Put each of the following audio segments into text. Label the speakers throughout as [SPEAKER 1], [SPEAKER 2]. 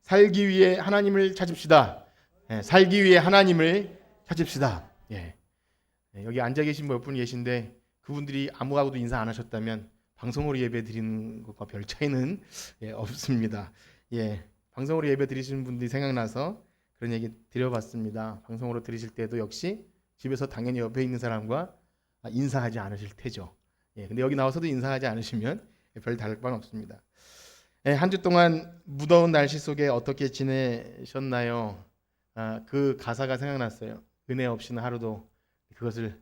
[SPEAKER 1] 살기 위해 하나님을 찾읍시다. 살기 위해 하나님을 찾읍시다. 여기 앉아 계신 몇 분 계신데 그분들이 아무하고도 인사 안 하셨다면 방송으로 예배 드리는 것과 별 차이는 없습니다. 방송으로 예배 드리시는 분들이 생각나서 그런 얘기 드려봤습니다. 방송으로 들으실 때도 역시 집에서 당연히 옆에 있는 사람과 인사하지 않으실 테죠. 근데 여기 나와서도 인사하지 않으시면 별 다를 바는 없습니다. 한 주 동안 무더운 날씨 속에 어떻게 지내셨나요? 그 가사가 생각났어요. 은혜 없이는 하루도, 그것을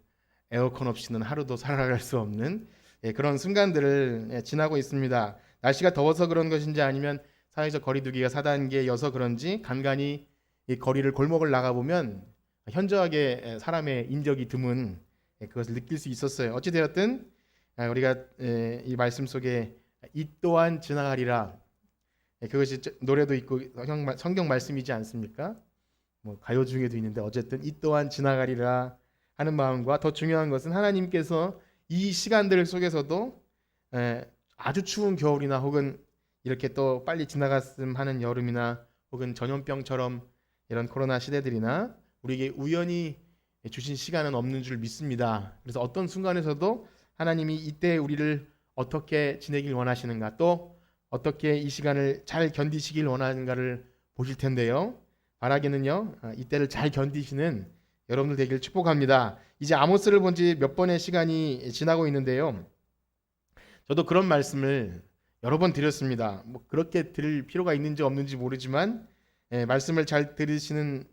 [SPEAKER 1] 에어컨 없이는 하루도 살아갈 수 없는 그런 순간들을 지나고 있습니다. 날씨가 더워서 그런 것인지 아니면 사회적 거리두기가 4단계여서 그런지 간간히 이 거리를 골목을 나가보면 현저하게 사람의 인적이 드문 그것을 느낄 수 있었어요. 어찌되었든 우리가 이 말씀 속에 이 또한 지나가리라, 그것이 노래도 있고 성경 말씀이지 않습니까? 뭐 가요 중에도 있는데 어쨌든 이 또한 지나가리라 하는 마음과, 더 중요한 것은 하나님께서 이 시간들 속에서도 아주 추운 겨울이나 혹은 이렇게 또 빨리 지나갔음 하는 여름이나 혹은 전염병처럼 이런 코로나 시대들이나 우리에게 우연히 주신 시간은 없는 줄 믿습니다. 그래서 어떤 순간에서도 하나님이 이때 우리를 어떻게 지내길 원하시는가, 또 어떻게 이 시간을 잘 견디시길 원하는가를 보실 텐데요. 바라기는요, 이때를 잘 견디시는 여러분들 되길 축복합니다. 이제 아모스를 본 지 몇 번의 시간이 지나고 있는데요. 저도 그런 말씀을 여러 번 드렸습니다. 뭐 그렇게 들을 필요가 있는지 없는지 모르지만 말씀을 잘 들으시는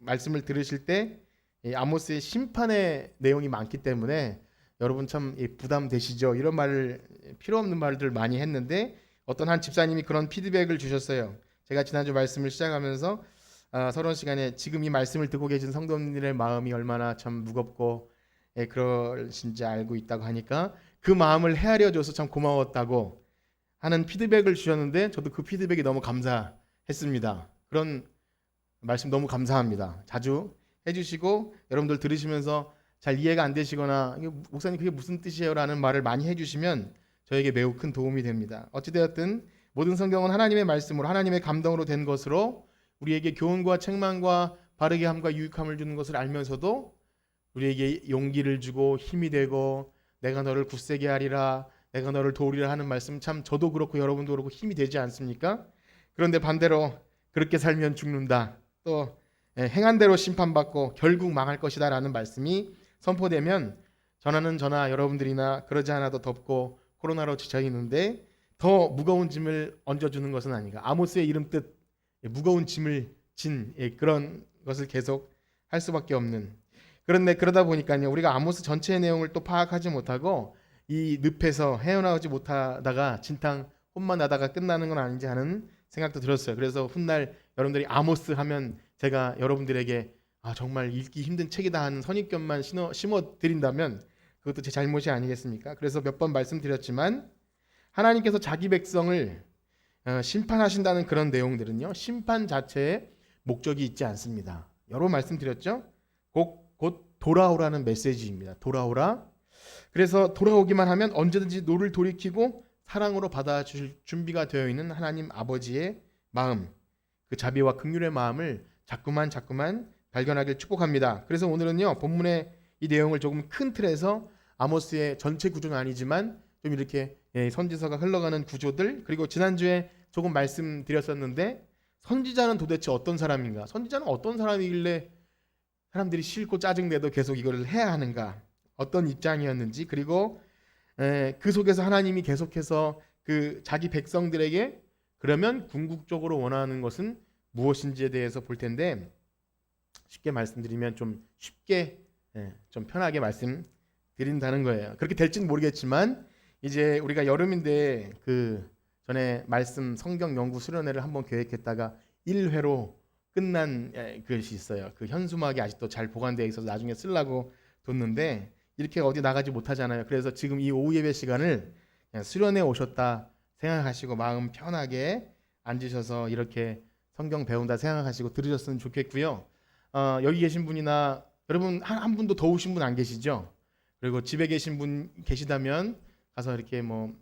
[SPEAKER 1] 말씀을 들으실 때 아모스의 심판의 내용이 많기 때문에 여러분 참 부담되시죠? 이런 말을 필요 없는 말들 많이 했는데 어떤 한 집사님이 그런 피드백을 주셨어요. 제가 지난주 말씀을 시작하면서 서론 시간에 지금 이 말씀을 듣고 계신 성도님들의 마음이 얼마나 참 무겁고 그러신지 알고 있다고 하니까 그 마음을 헤아려 줘서 참 고마웠다고 하는 피드백을 주셨는데 저도 그 피드백이 너무 감사했습니다. 그런 말씀 너무 감사합니다. 자주 해주시고 여러분들 들으시면서 잘 이해가 안 되시거나 목사님 그게 무슨 뜻이에요? 라는 말을 많이 해주시면 저에게 매우 큰 도움이 됩니다. 어찌되었든 모든 성경은 하나님의 말씀으로, 하나님의 감동으로 된 것으로 우리에게 교훈과 책망과 바르게 함과 유익함을 주는 것을 알면서도 우리에게 용기를 주고 힘이 되고 내가 너를 굳세게 하리라, 내가 너를 도우리라 하는 말씀, 참 저도 그렇고 여러분도 그렇고 힘이 되지 않습니까? 그런데 반대로 그렇게 살면 죽는다, 또 행한 대로 심판받고 결국 망할 것이다 라는 말씀이 선포되면 저나 여러분들이나 그러지 않아도 덥고 코로나로 지쳐 있는데 더 무거운 짐을 얹어주는 것은 아닌가. 아모스의 이름 뜻 무거운 짐을 진 그런 것을 계속 할 수밖에 없는. 그런데 그러다 보니까요, 우리가 아모스 전체의 내용을 또 파악하지 못하고 이 늪에서 헤어나오지 못하다가 진탕 혼만 나다가 끝나는 건 아닌지 하는 생각도 들었어요. 그래서 훗날 여러분들이 아모스 하면 제가 여러분들에게 정말 읽기 힘든 책이다 하는 선입견만 심어 드린다면 그것도 제 잘못이 아니겠습니까? 그래서 몇 번 말씀드렸지만 하나님께서 자기 백성을 심판하신다는 그런 내용들은요, 심판 자체에 목적이 있지 않습니다. 여러 번 말씀드렸죠? 곧 돌아오라는 메시지입니다. 돌아오라. 그래서 돌아오기만 하면 언제든지 너를 돌이키고 사랑으로 받아주실 준비가 되어 있는 하나님 아버지의 마음, 그 자비와 긍휼의 마음을 자꾸만 발견하길 축복합니다. 그래서 오늘은요, 본문의 이 내용을 조금 큰 틀에서 아모스의 전체 구조는 아니지만 좀 이렇게 선지서가 흘러가는 구조들, 그리고 지난주에 조금 말씀드렸었는데 선지자는 도대체 어떤 사람인가, 선지자는 어떤 사람이길래 사람들이 싫고 짜증내도 계속 이거를 해야 하는가, 어떤 입장이었는지, 그리고 그 속에서 하나님이 계속해서 그 자기 백성들에게 그러면 궁극적으로 원하는 것은 무엇인지에 대해서 볼 텐데, 쉽게 말씀드리면 좀 쉽게 좀 편하게 말씀드린다는 거예요. 그렇게 될지는 모르겠지만 이제 우리가 여름인데 그 전에 말씀 성경 연구 수련회를 한번 계획했다가 1회로 끝난 것이 있어요. 그 현수막이 아직도 잘 보관되어 있어서 나중에 쓰려고 뒀는데 이렇게 어디 나가지 못하잖아요. 그래서 지금 이 오후 예배 시간을 그냥 수련회 오셨다 생각하시고 마음 편하게 앉으셔서 이렇게 성경 배운다 생각하시고 들으셨으면 좋겠고요. 여기 계신 분이나 여러분 한 분도 더우신 분 안 계시죠? 그리고 집에 계신 분 계시다면 가서 이렇게 뭐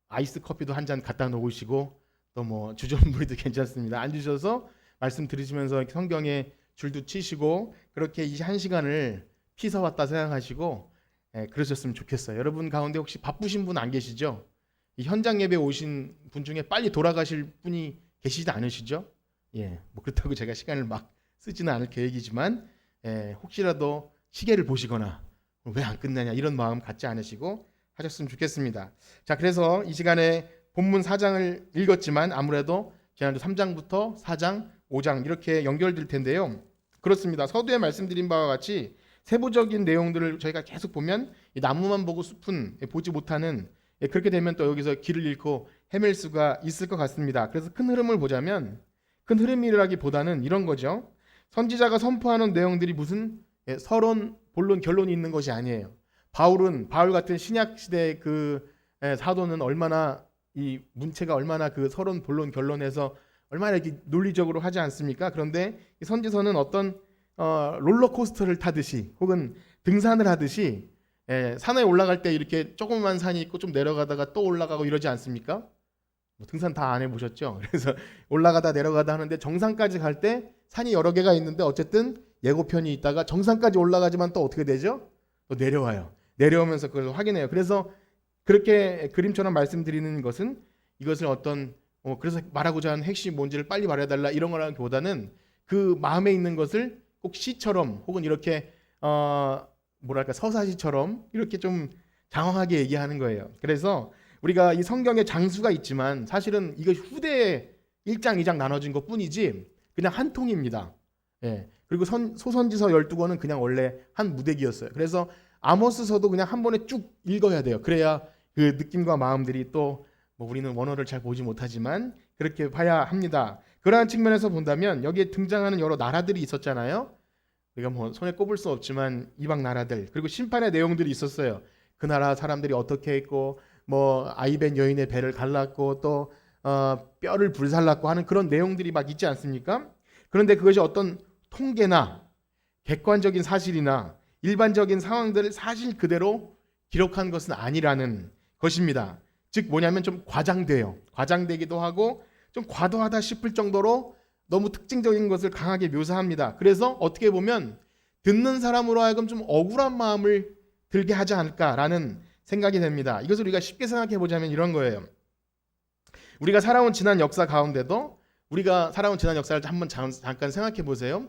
[SPEAKER 1] 아이스 커피도 한 잔 갖다 놓으시고 또 뭐 주전부리도 괜찮습니다. 앉으셔서 말씀 들으시면서 성경에 줄도 치시고 그렇게 이 한 시간을 피서 왔다 생각하시고 그러셨으면 좋겠어요. 여러분 가운데 혹시 바쁘신 분 안 계시죠? 이 현장 예배 오신 분 중에 빨리 돌아가실 분이 계시지 않으시죠? 뭐 그렇다고 제가 시간을 막 쓰지는 않을 계획이지만 혹시라도 시계를 보시거나 왜 안 끝나냐 이런 마음 갖지 않으시고 하셨으면 좋겠습니다. 자, 그래서 이 시간에 본문 4장을 읽었지만 아무래도 지난주 3장부터 4장, 5장 이렇게 연결될 텐데요. 그렇습니다. 서두에 말씀드린 바와 같이 세부적인 내용들을 저희가 계속 보면 이 나무만 보고 숲은 보지 못하는 그렇게 되면 또 여기서 길을 잃고 헤맬 수가 있을 것 같습니다. 그래서 큰 흐름을 보자면 큰 흐름이라기보다는 이런 거죠. 선지자가 선포하는 내용들이 무슨 서론, 본론, 결론이 있는 것이 아니에요. 바울 같은 신약 시대의 그 사도는 얼마나 이 문체가 얼마나 그 서론, 본론, 결론에서 얼마나 이렇게 논리적으로 하지 않습니까? 그런데 이 선지서는 어떤 롤러코스터를 타듯이 혹은 등산을 하듯이 산에 올라갈 때 이렇게 조그만 산이 있고 좀 내려가다가 또 올라가고 이러지 않습니까? 뭐 등산 다 안 해보셨죠? 그래서 올라가다 내려가다 하는데 정상까지 갈 때 산이 여러 개가 있는데 어쨌든 예고편이 있다가 정상까지 올라가지만 또 어떻게 되죠? 또 내려와요. 내려오면서 그걸 확인해요. 그래서 그렇게 그림처럼 말씀드리는 것은 이것을 어떤 그래서 말하고자 하는 핵심 뭔지를 빨리 말해달라 이런 거라기보다는 그 마음에 있는 것을 꼭 시처럼 혹은 이렇게 뭐랄까 서사시처럼 이렇게 좀 장황하게 얘기하는 거예요. 그래서 우리가 이 성경에 장수가 있지만 사실은 이거 후대에 1장, 2장 나눠진 것 뿐이지 그냥 한 통입니다. 그리고 소선지서 12권은 그냥 원래 한 무대기였어요. 그래서 아모스서도 그냥 한 번에 쭉 읽어야 돼요. 그래야 그 느낌과 마음들이 또 뭐 우리는 원어를 잘 보지 못하지만 그렇게 봐야 합니다. 그러한 측면에서 본다면 여기에 등장하는 여러 나라들이 있었잖아요. 우리가 뭐 손에 꼽을 수 없지만 이방 나라들 그리고 심판의 내용들이 있었어요. 그 나라 사람들이 어떻게 했고 뭐 아이벤 여인의 배를 갈랐고 또 뼈를 불살랐고 하는 그런 내용들이 막 있지 않습니까? 그런데 그것이 어떤 통계나 객관적인 사실이나 일반적인 상황들을 사실 그대로 기록한 것은 아니라는 것입니다. 즉 뭐냐면 좀 과장돼요. 과장되기도 하고 좀 과도하다 싶을 정도로 너무 특징적인 것을 강하게 묘사합니다. 그래서 어떻게 보면 듣는 사람으로 하여금 좀 억울한 마음을 들게 하지 않을까라는 생각이 됩니다. 이것을 우리가 쉽게 생각해 보자면 이런 거예요. 우리가 살아온 지난 역사 가운데도 우리가 살아온 지난 역사를 한번 잠깐 생각해 보세요.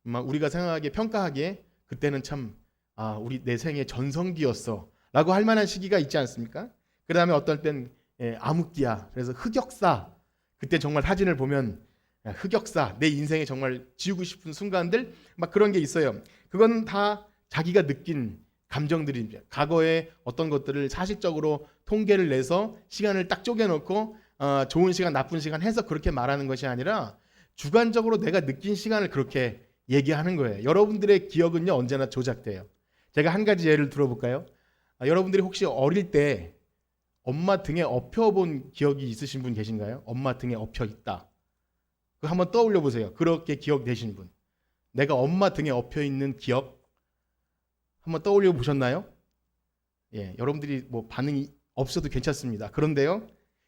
[SPEAKER 1] 우리가 생각하기에 평가하기에 그때는 참 우리 내 생의 전성기였어 라고 할 만한 시기가 있지 않습니까? 그 다음에 어떨 땐 암흑기야. 그래서 흑역사. 그때 정말 사진을 보면 흑역사. 내 인생에 정말 지우고 싶은 순간들 막 그런 게 있어요. 그건 다 자기가 느낀 감정들입니다. 과거에 어떤 것들을 사실적으로 통계를 내서 시간을 딱 쪼개놓고 좋은 시간, 나쁜 시간 해서 그렇게 말하는 것이 아니라 주관적으로 내가 느낀 시간을 그렇게 얘기하는 거예요. 여러분들의 기억은요 언제나 조작돼요. 제가 한 가지 예를 들어볼까요? 여러분들이 혹시 어릴 때 엄마 등에 엎혀본 기억이 있으신 분 계신가요? 엄마 등에 엎혀 있다. 그거 한번 떠올려 보세요. 그렇게 기억되신 분. 내가 엄마 등에 엎혀 있는 기억 한번 떠올려 보셨나요? 여러분들이 뭐 반응이 없어도 괜찮습니다. 그런데요,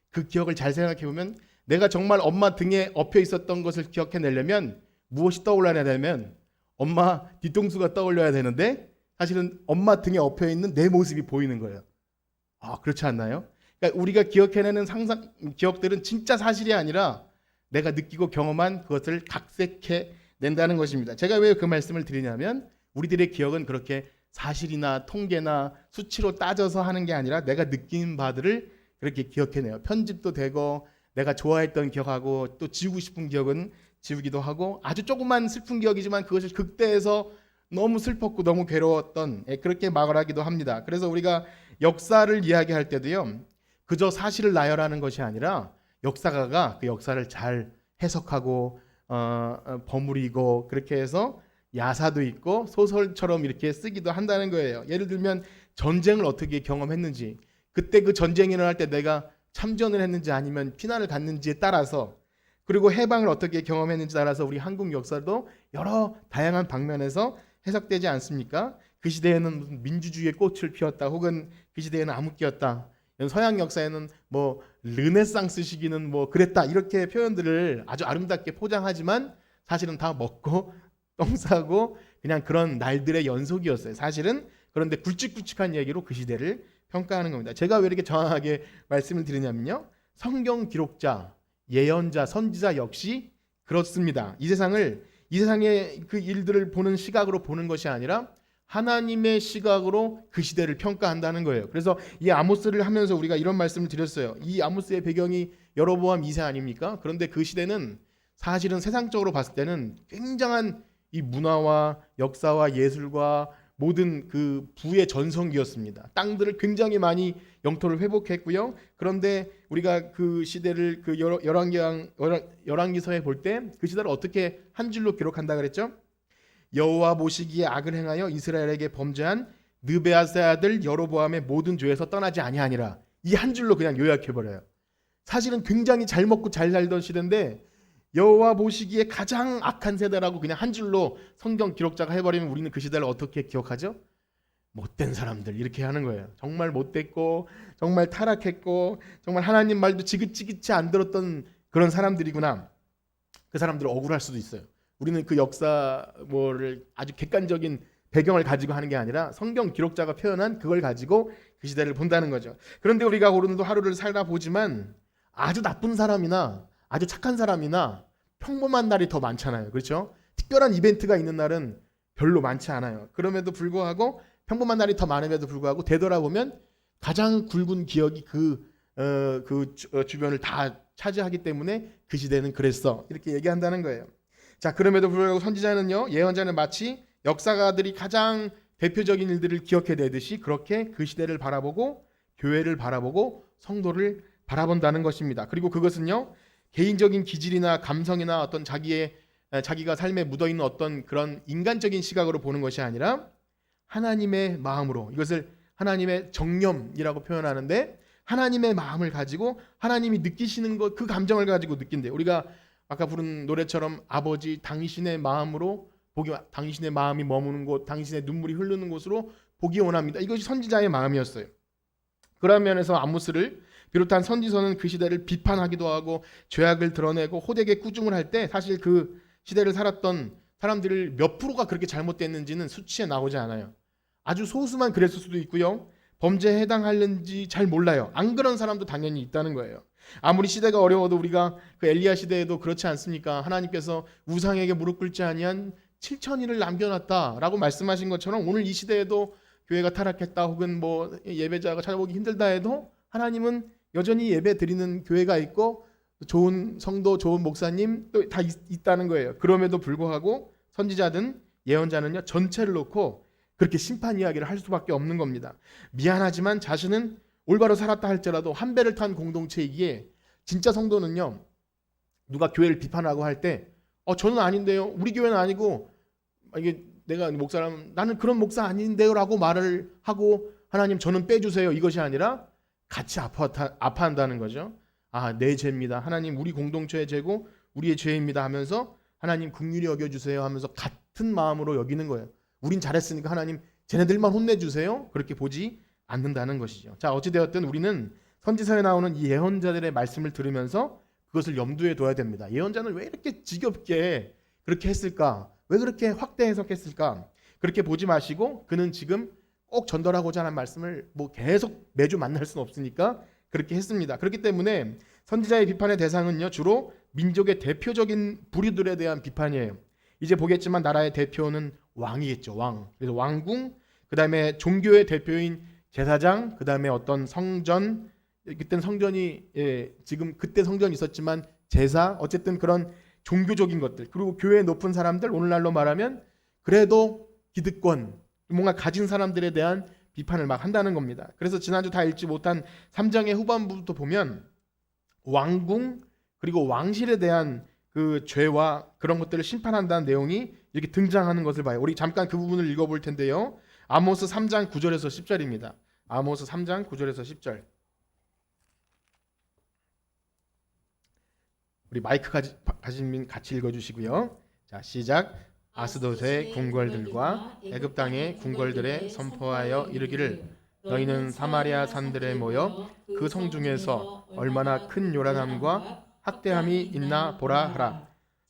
[SPEAKER 1] 그 기억을 잘 생각해 보면 내가 정말 엄마 등에 엎혀 있었던 것을 기억해내려면 무엇이 떠올라야 되냐면 엄마 뒤통수가 떠올려야 되는데 사실은 엄마 등에 엎여 있는 내 모습이 보이는 거예요. 그렇지 않나요? 그러니까 우리가 기억해내는 기억들은 진짜 사실이 아니라 내가 느끼고 경험한 그것을 각색해 낸다는 것입니다. 제가 왜 그 말씀을 드리냐면 우리들의 기억은 그렇게 사실이나 통계나 수치로 따져서 하는 게 아니라 내가 느낀 바들을 그렇게 기억해내요. 편집도 되고 내가 좋아했던 기억하고 또 지우고 싶은 기억은 지우기도 하고 아주 조그만 슬픈 기억이지만 그것을 극대해서 너무 슬펐고 너무 괴로웠던 그렇게 말하기도 합니다. 그래서 우리가 역사를 이야기할 때도요 그저 사실을 나열하는 것이 아니라 역사가가 그 역사를 잘 해석하고 버무리고 그렇게 해서 야사도 있고 소설처럼 이렇게 쓰기도 한다는 거예요. 예를 들면 전쟁을 어떻게 경험했는지 그때 그 전쟁이 일어날 때 내가 참전을 했는지 아니면 피난을 갔는지에 따라서 그리고 해방을 어떻게 경험했는지 따라서 우리 한국 역사도 여러 다양한 방면에서 해석되지 않습니까? 그 시대에는 무슨 민주주의의 꽃을 피웠다 혹은 그 시대에는 암흑기였다 서양 역사에는 뭐 르네상스 시기는 뭐 그랬다 이렇게 표현들을 아주 아름답게 포장하지만 사실은 다 먹고 똥 싸고 그냥 그런 날들의 연속이었어요. 사실은. 그런데 굵직굵직한 얘기로 그 시대를 평가하는 겁니다. 제가 왜 이렇게 정확하게 말씀을 드리냐면요. 성경 기록자, 예언자, 선지자 역시 그렇습니다. 이 세상의 그 일들을 보는 시각으로 보는 것이 아니라 하나님의 시각으로 그 시대를 평가한다는 거예요. 그래서 이 아모스를 하면서 우리가 이런 말씀을 드렸어요. 이 아모스의 배경이 여로보암 2세 아닙니까? 그런데 그 시대는 사실은 세상적으로 봤을 때는 굉장한 이 문화와 역사와 예술과 모든 그 부의 전성기였습니다. 땅들을 굉장히 많이 영토를 회복했고요. 그런데 우리가 그 시대를 그 열왕기서에 볼 때 그 시대를 어떻게 한 줄로 기록한다 그랬죠? 여호와 보시기에 악을 행하여 이스라엘에게 범죄한 느베아스의 아들 여로보암의 모든 죄에서 떠나지 아니하니라. 이 한 줄로 그냥 요약해 버려요. 사실은 굉장히 잘 먹고 잘 살던 시대인데 여호와 보시기에 가장 악한 세대라고 그냥 한 줄로 성경 기록자가 해버리면 우리는 그 시대를 어떻게 기억하죠? 못된 사람들 이렇게 하는 거예요. 정말 못됐고 정말 타락했고 정말 하나님 말도 지긋지긋이 안 들었던 그런 사람들이구나. 그 사람들은 억울할 수도 있어요. 우리는 그 역사 뭐를 아주 객관적인 배경을 가지고 하는 게 아니라 성경 기록자가 표현한 그걸 가지고 그 시대를 본다는 거죠. 그런데 우리가 오늘도 하루를 살다 보지만 아주 나쁜 사람이나 아주 착한 사람이나 평범한 날이 더 많잖아요. 그렇죠? 특별한 이벤트가 있는 날은 별로 많지 않아요. 그럼에도 불구하고 평범한 날이 더 많음에도 불구하고 되돌아보면 가장 굵은 기억이 주변을 다 차지하기 때문에 그 시대는 그랬어. 이렇게 얘기한다는 거예요. 자, 그럼에도 불구하고 선지자는요, 예언자는 마치 역사가들이 가장 대표적인 일들을 기억해내듯이 그렇게 그 시대를 바라보고 교회를 바라보고 성도를 바라본다는 것입니다. 그리고 그것은요, 개인적인 기질이나 감성이나 어떤 자기가 삶에 묻어있는 어떤 그런 인간적인 시각으로 보는 것이 아니라 하나님의 마음으로, 이것을 하나님의 정념이라고 표현하는데 하나님의 마음을 가지고 하나님이 느끼시는 것, 그 감정을 가지고 느낀대요. 우리가 아까 부른 노래처럼 아버지 당신의 마음으로 당신의 마음이 머무는 곳, 당신의 눈물이 흐르는 곳으로 보기 원합니다. 이것이 선지자의 마음이었어요. 그런 면에서 아모스를 비롯한 선지서는 그 시대를 비판하기도 하고 죄악을 드러내고 호되게 꾸중을 할 때 사실 그 시대를 살았던 사람들 몇 프로가 그렇게 잘못됐는지는 수치에 나오지 않아요. 아주 소수만 그랬을 수도 있고요. 범죄에 해당하는지 잘 몰라요. 안 그런 사람도 당연히 있다는 거예요. 아무리 시대가 어려워도 우리가 그 엘리야 시대에도 그렇지 않습니까? 하나님께서 우상에게 무릎 꿇지 아니한 7,000일을 남겨놨다라고 말씀하신 것처럼 오늘 이 시대에도 교회가 타락했다 혹은 뭐 예배자가 찾아보기 힘들다 해도 하나님은 여전히 예배 드리는 교회가 있고 좋은 성도, 좋은 목사님 또 다 있다는 거예요. 그럼에도 불구하고 선지자든 예언자는요, 전체를 놓고 그렇게 심판 이야기를 할 수밖에 없는 겁니다. 미안하지만 자신은 올바로 살았다 할지라도 한 배를 탄 공동체이기에 진짜 성도는요, 누가 교회를 비판하고 할 때 저는 아닌데요, 우리 교회는 아니고 이게 내가 목사라면 나는 그런 목사 아닌데요라고 말을 하고 하나님 저는 빼주세요 이것이 아니라 같이 아파한다는 거죠. 내 죄입니다. 하나님 우리 공동체의 죄고 우리의 죄입니다 하면서 하나님 긍휼히 여겨주세요 하면서 같은 마음으로 여기는 거예요. 우린 잘했으니까 하나님 쟤네들만 혼내주세요. 그렇게 보지 않는다는 것이죠. 자, 어찌되었든 우리는 선지서에 나오는 이 예언자들의 말씀을 들으면서 그것을 염두에 둬야 됩니다. 예언자는 왜 이렇게 지겹게 그렇게 했을까? 왜 그렇게 확대 해석했을까? 그렇게 보지 마시고 그는 지금 꼭 전달하고자 하는 말씀을 뭐 계속 매주 만날 수는 없으니까 그렇게 했습니다. 그렇기 때문에 선지자의 비판의 대상은요, 주로 민족의 대표적인 부류들에 대한 비판이에요. 이제 보겠지만 나라의 대표는 왕이겠죠. 왕. 그래서 왕궁, 그 다음에 종교의 대표인 제사장, 그 다음에 어떤 성전, 그때는 성전이 지금 그때 성전이 있었지만 제사, 어쨌든 그런 종교적인 것들, 그리고 교회에 높은 사람들, 오늘날로 말하면 그래도 기득권, 뭔가 가진 사람들에 대한 비판을 막 한다는 겁니다. 그래서 지난주 다 읽지 못한 3장의 후반부부터 보면 왕궁 그리고 왕실에 대한 그 죄와 그런 것들을 심판한다는 내용이 이렇게 등장하는 것을 봐요. 우리 잠깐 그 부분을 읽어볼 텐데요. 아모스 3장 9절에서 10절입니다. 아모스 3장 9절에서 10절. 우리 마이크 가진 분 같이 읽어주시고요. 자, 시작. 아스돗의 궁궐들과 애굽 땅의 궁궐들에 선포하여 이르기를 너희는 사마리아 산들에 모여 그 성 중에서 얼마나 큰 요란함과 학대함이 있나 보라 하라.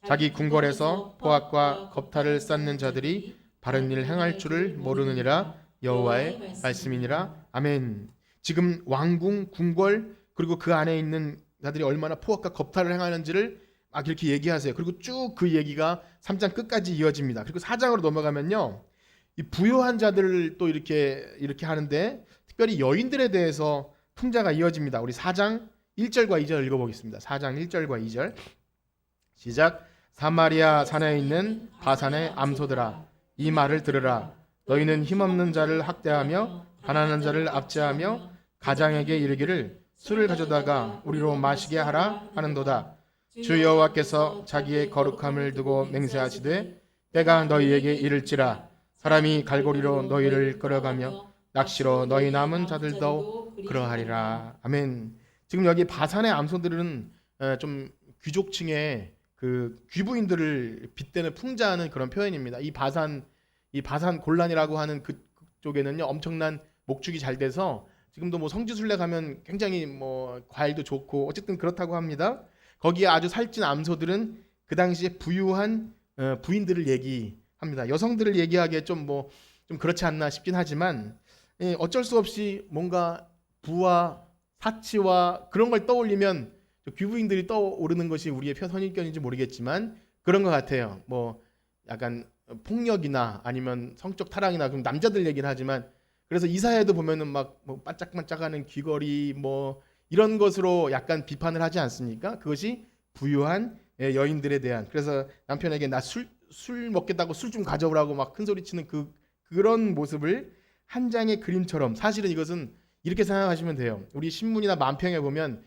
[SPEAKER 1] 자기 궁궐에서 포악과 겁탈을 쌓는 자들이 바른 일 행할 줄을 모르느니라. 여호와의 말씀이니라. 아멘. 지금 왕궁, 궁궐 그리고 그 안에 있는 자들이 얼마나 포악과 겁탈을 행하는지를 막 이렇게 얘기하세요. 그리고 쭉 그 얘기가 3장 끝까지 이어집니다. 그리고 4장으로 넘어가면요, 이 부요한 자들을 또 이렇게 하는데 특별히 여인들에 대해서 풍자가 이어집니다. 우리 4장 1절과 2절 읽어보겠습니다. 4장 1절과 2절 시작. 사마리아 산에 있는 바산의 암소들아, 이 말을 들으라. 너희는 힘없는 자를 학대하며 가난한 자를 압제하며 가장에게 이르기를 술을 가져다가 우리로 마시게 하라 하는도다. 주 여호와께서 자기의 거룩함을 두고 맹세하시되 때가 너희에게 이를지라. 사람이 갈고리로 너희를 끌어가며 낚시로 너희 남은 자들도 그러하리라. 아멘. 지금 여기 바산의 암소들은 좀 귀족층의 그 귀부인들을 빗대는 풍자하는 그런 표현입니다. 이 바산 곤란이라고 하는 그쪽에는요, 엄청난 목축이 잘 돼서 지금도 뭐 성지순례 가면 굉장히 뭐 과일도 좋고 어쨌든 그렇다고 합니다. 거기에 아주 살찐 암소들은 그 당시에 부유한 부인들을 얘기합니다. 여성들을 얘기하기에 좀 그렇지 않나 싶긴 하지만 어쩔 수 없이 뭔가 부와 사치와 그런 걸 떠올리면 귀부인들이 떠오르는 것이 우리의 선입견인지 모르겠지만 그런 것 같아요. 뭐 약간 폭력이나 아니면 성적 타락이나 그럼 남자들 얘기를 하지만, 그래서 이사야에도 보면은 막 뭐 반짝반짝하는 귀걸이 뭐 이런 것으로 약간 비판을 하지 않습니까? 그것이 부유한 여인들에 대한. 그래서 남편에게 나 술 먹겠다고 술 좀 가져오라고 막 큰 소리 치는 그런 모습을 한 장의 그림처럼, 사실은 이것은 이렇게 생각하시면 돼요. 우리 신문이나 만평에 보면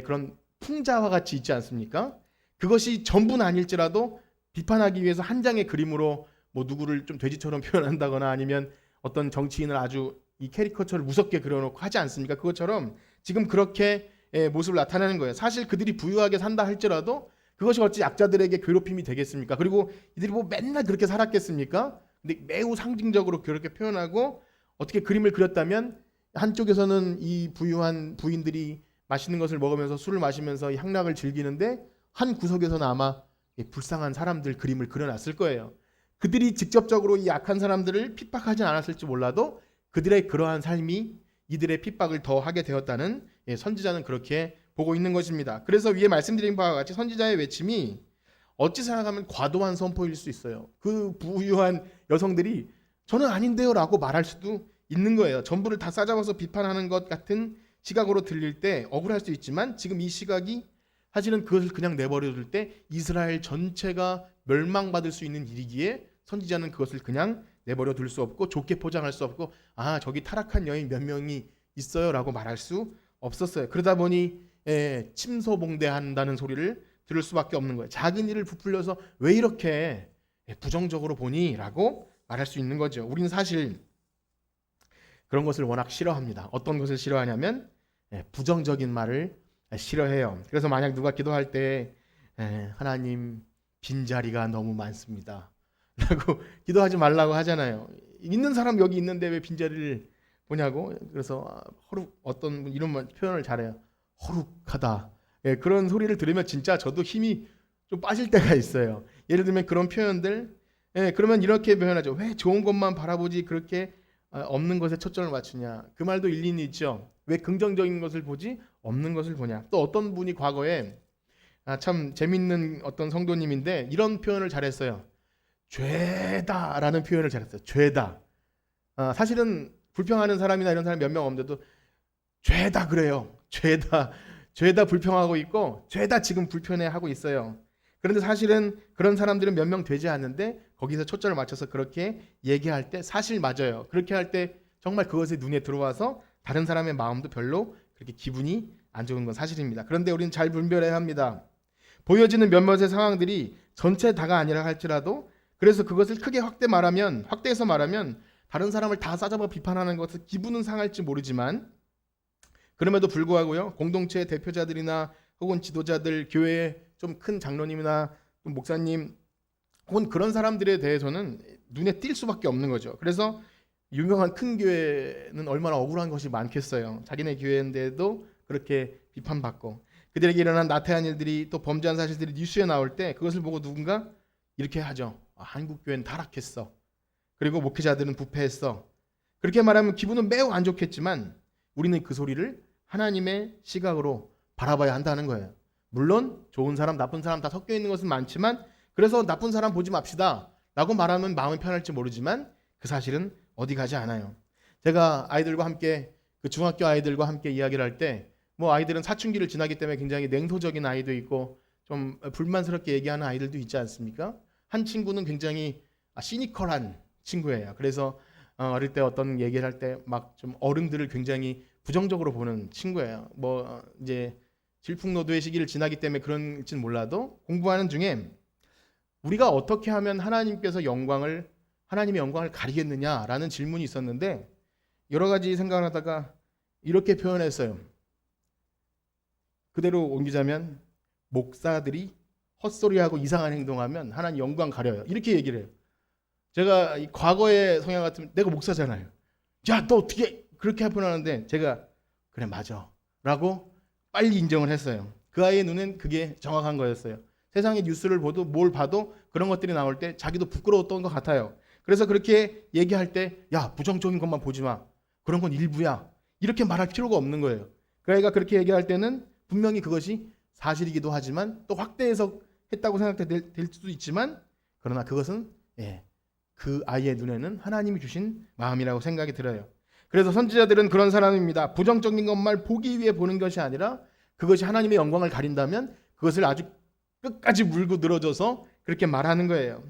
[SPEAKER 1] 그런 풍자와 같이 있지 않습니까? 그것이 전부는 아닐지라도 비판하기 위해서 한 장의 그림으로 뭐 누구를 좀 돼지처럼 표현한다거나 아니면 어떤 정치인을 아주 이 캐리커처를 무섭게 그려놓고 하지 않습니까? 그것처럼 지금 그렇게 모습을 나타내는 거예요. 사실 그들이 부유하게 산다 할지라도 그것이 어찌 약자들에게 괴롭힘이 되겠습니까? 그리고 이들이 뭐 맨날 그렇게 살았겠습니까? 근데 매우 상징적으로 그렇게 표현하고, 어떻게 그림을 그렸다면 한쪽에서는 이 부유한 부인들이 맛있는 것을 먹으면서 술을 마시면서 이 향락을 즐기는데 한 구석에서는 아마 불쌍한 사람들 그림을 그려놨을 거예요. 그들이 직접적으로 이 약한 사람들을 핍박하지 않았을지 몰라도 그들의 그러한 삶이 이들의 핍박을 더 하게 되었다는, 선지자는 그렇게 보고 있는 것입니다. 그래서 위에 말씀드린 바와 같이 선지자의 외침이 어찌 생각하면 과도한 선포일 수 있어요. 그 부유한 여성들이 저는 아닌데요 라고 말할 수도 있는 거예요. 전부를 다 싸잡아서 비판하는 것 같은 시각으로 들릴 때 억울할 수 있지만, 지금 이 시각이 사실은 그것을 그냥 내버려둘 때 이스라엘 전체가 멸망받을 수 있는 일이기에 선지자는 그것을 그냥 내버려 둘 수 없고 좋게 포장할 수 없고, 아 저기 타락한 여인 몇 명이 있어요 라고 말할 수 없었어요. 그러다 보니 침소봉대한다는 소리를 들을 수밖에 없는 거예요. 작은 일을 부풀려서 왜 이렇게 부정적으로 보니 라고 말할 수 있는 거죠. 우리는 사실 그런 것을 워낙 싫어합니다. 어떤 것을 싫어하냐면 부정적인 말을 싫어해요. 그래서 만약 누가 기도할 때 하나님 빈자리가 너무 많습니다 라고 기도하지 말라고 하잖아요. 있는 사람 여기 있는데 왜 빈자리를 보냐고. 그래서 어떤 분 이런 표현을 잘해요. 허룩하다. 그런 소리를 들으면 진짜 저도 힘이 좀 빠질 때가 있어요. 예를 들면 그런 표현들, 그러면 이렇게 표현하죠. 왜 좋은 것만 바라보지 그렇게 없는 것에 초점을 맞추냐. 그 말도 일리는 있죠. 왜 긍정적인 것을 보지 없는 것을 보냐. 또 어떤 분이 과거에 참 재밌는 어떤 성도님인데 이런 표현을 잘했어요. 죄다라는 표현을 잘했어요. 죄다. 사실은 불평하는 사람이나 이런 사람 몇 명 없는데도 죄다 그래요. 죄다 불평하고 있고 죄다 지금 불편해하고 있어요. 그런데 사실은 그런 사람들은 몇 명 되지 않는데 거기서 초점을 맞춰서 그렇게 얘기할 때 사실 맞아요. 그렇게 할 때 정말 그것이 눈에 들어와서 다른 사람의 마음도 별로 그렇게 기분이 안 좋은 건 사실입니다. 그런데 우리는 잘 분별해야 합니다. 보여지는 몇몇의 상황들이 전체 다가 아니라 할지라도, 그래서 그것을 크게 확대해서 말하면 다른 사람을 다 싸잡아 비판하는 것은 기분은 상할지 모르지만, 그럼에도 불구하고요, 공동체의 대표자들이나 혹은 지도자들, 교회의 좀 큰 장로님이나 목사님 혹은 그런 사람들에 대해서는 눈에 띌 수밖에 없는 거죠. 그래서 유명한 큰 교회는 얼마나 억울한 것이 많겠어요. 자기네 교회인데도 그렇게 비판받고 그들에게 일어난 나태한 일들이 또 범죄한 사실들이 뉴스에 나올 때 그것을 보고 누군가 이렇게 하죠. 한국 교회는 타락했어. 그리고 목회자들은 부패했어. 그렇게 말하면 기분은 매우 안 좋겠지만 우리는 그 소리를 하나님의 시각으로 바라봐야 한다는 거예요. 물론 좋은 사람, 나쁜 사람 다 섞여 있는 것은 많지만 그래서 나쁜 사람 보지 맙시다 라고 말하면 마음이 편할지 모르지만 그 사실은 어디 가지 않아요. 제가 아이들과 함께 그 중학교 아이들과 함께 이야기를 할 때 뭐 아이들은 사춘기를 지나기 때문에 굉장히 냉소적인 아이도 있고 좀 불만스럽게 얘기하는 아이들도 있지 않습니까? 한 친구는 굉장히 시니컬한 친구예요. 그래서 어릴 때 어떤 얘기를 할 때 막 좀 어른들을 굉장히 부정적으로 보는 친구예요. 뭐 이제 질풍노도의 시기를 지나기 때문에 그런지는 몰라도 공부하는 중에 우리가 어떻게 하면 하나님의 영광을 가리겠느냐라는 질문이 있었는데 여러 가지 생각을 하다가 이렇게 표현했어요. 그대로 옮기자면 목사들이 헛소리하고 이상한 행동하면 하나님 영광 가려요. 이렇게 얘기를 해요. 제가 과거의 성향 같으면 내가 목사잖아요. 야, 너 어떻게 그렇게 표현하는데 제가 그래 맞아 라고 빨리 인정을 했어요. 그 아이의 눈엔 그게 정확한 거였어요. 세상의 뉴스를 보도 뭘 봐도 그런 것들이 나올 때 자기도 부끄러웠던 것 같아요. 그래서 그렇게 얘기할 때 야, 부정적인 것만 보지 마. 그런 건 일부야. 이렇게 말할 필요가 없는 거예요. 그 아이가 그렇게 얘기할 때는 분명히 그것이 사실이기도 하지만 또 확대 해석했다고 생각될 수도 있지만 그러나 그것은 그 아이의 눈에는 하나님이 주신 마음이라고 생각이 들어요. 그래서 선지자들은 그런 사람입니다. 부정적인 것만 보기 위해 보는 것이 아니라 그것이 하나님의 영광을 가린다면 그것을 아주 끝까지 물고 늘어져서 그렇게 말하는 거예요.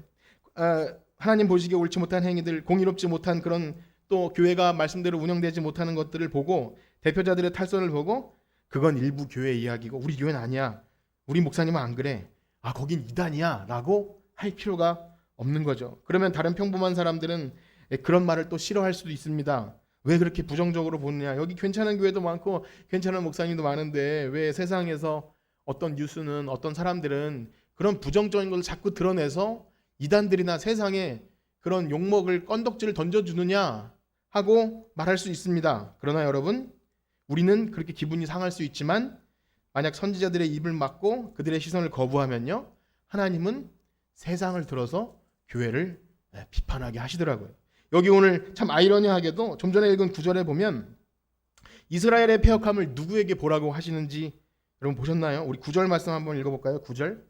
[SPEAKER 1] 하나님 보시기에 옳지 못한 행위들, 공의롭지 못한 그런 또 교회가 말씀대로 운영되지 못하는 것들을 보고 대표자들의 탈선을 보고 그건 일부 교회 이야기고 우리 교회는 아니야. 우리 목사님은 안 그래. 거긴 이단이야 라고 할 필요가 없는 거죠. 그러면 다른 평범한 사람들은 그런 말을 또 싫어할 수도 있습니다. 왜 그렇게 부정적으로 보느냐. 여기 괜찮은 교회도 많고 괜찮은 목사님도 많은데 왜 세상에서 어떤 뉴스는 어떤 사람들은 그런 부정적인 걸 자꾸 드러내서 이단들이나 세상에 그런 욕먹을 건덕지를 던져주느냐 하고 말할 수 있습니다. 그러나 여러분 우리는 그렇게 기분이 상할 수 있지만 만약 선지자들의 입을 막고 그들의 시선을 거부하면요 하나님은 세상을 들어서 교회를 비판하게 하시더라고요. 여기 오늘 참 아이러니하게도 좀 전에 읽은 9절에 보면 이스라엘의 패역함을 누구에게 보라고 하시는지 여러분 보셨나요? 우리 9절 말씀 한번 읽어볼까요? 9절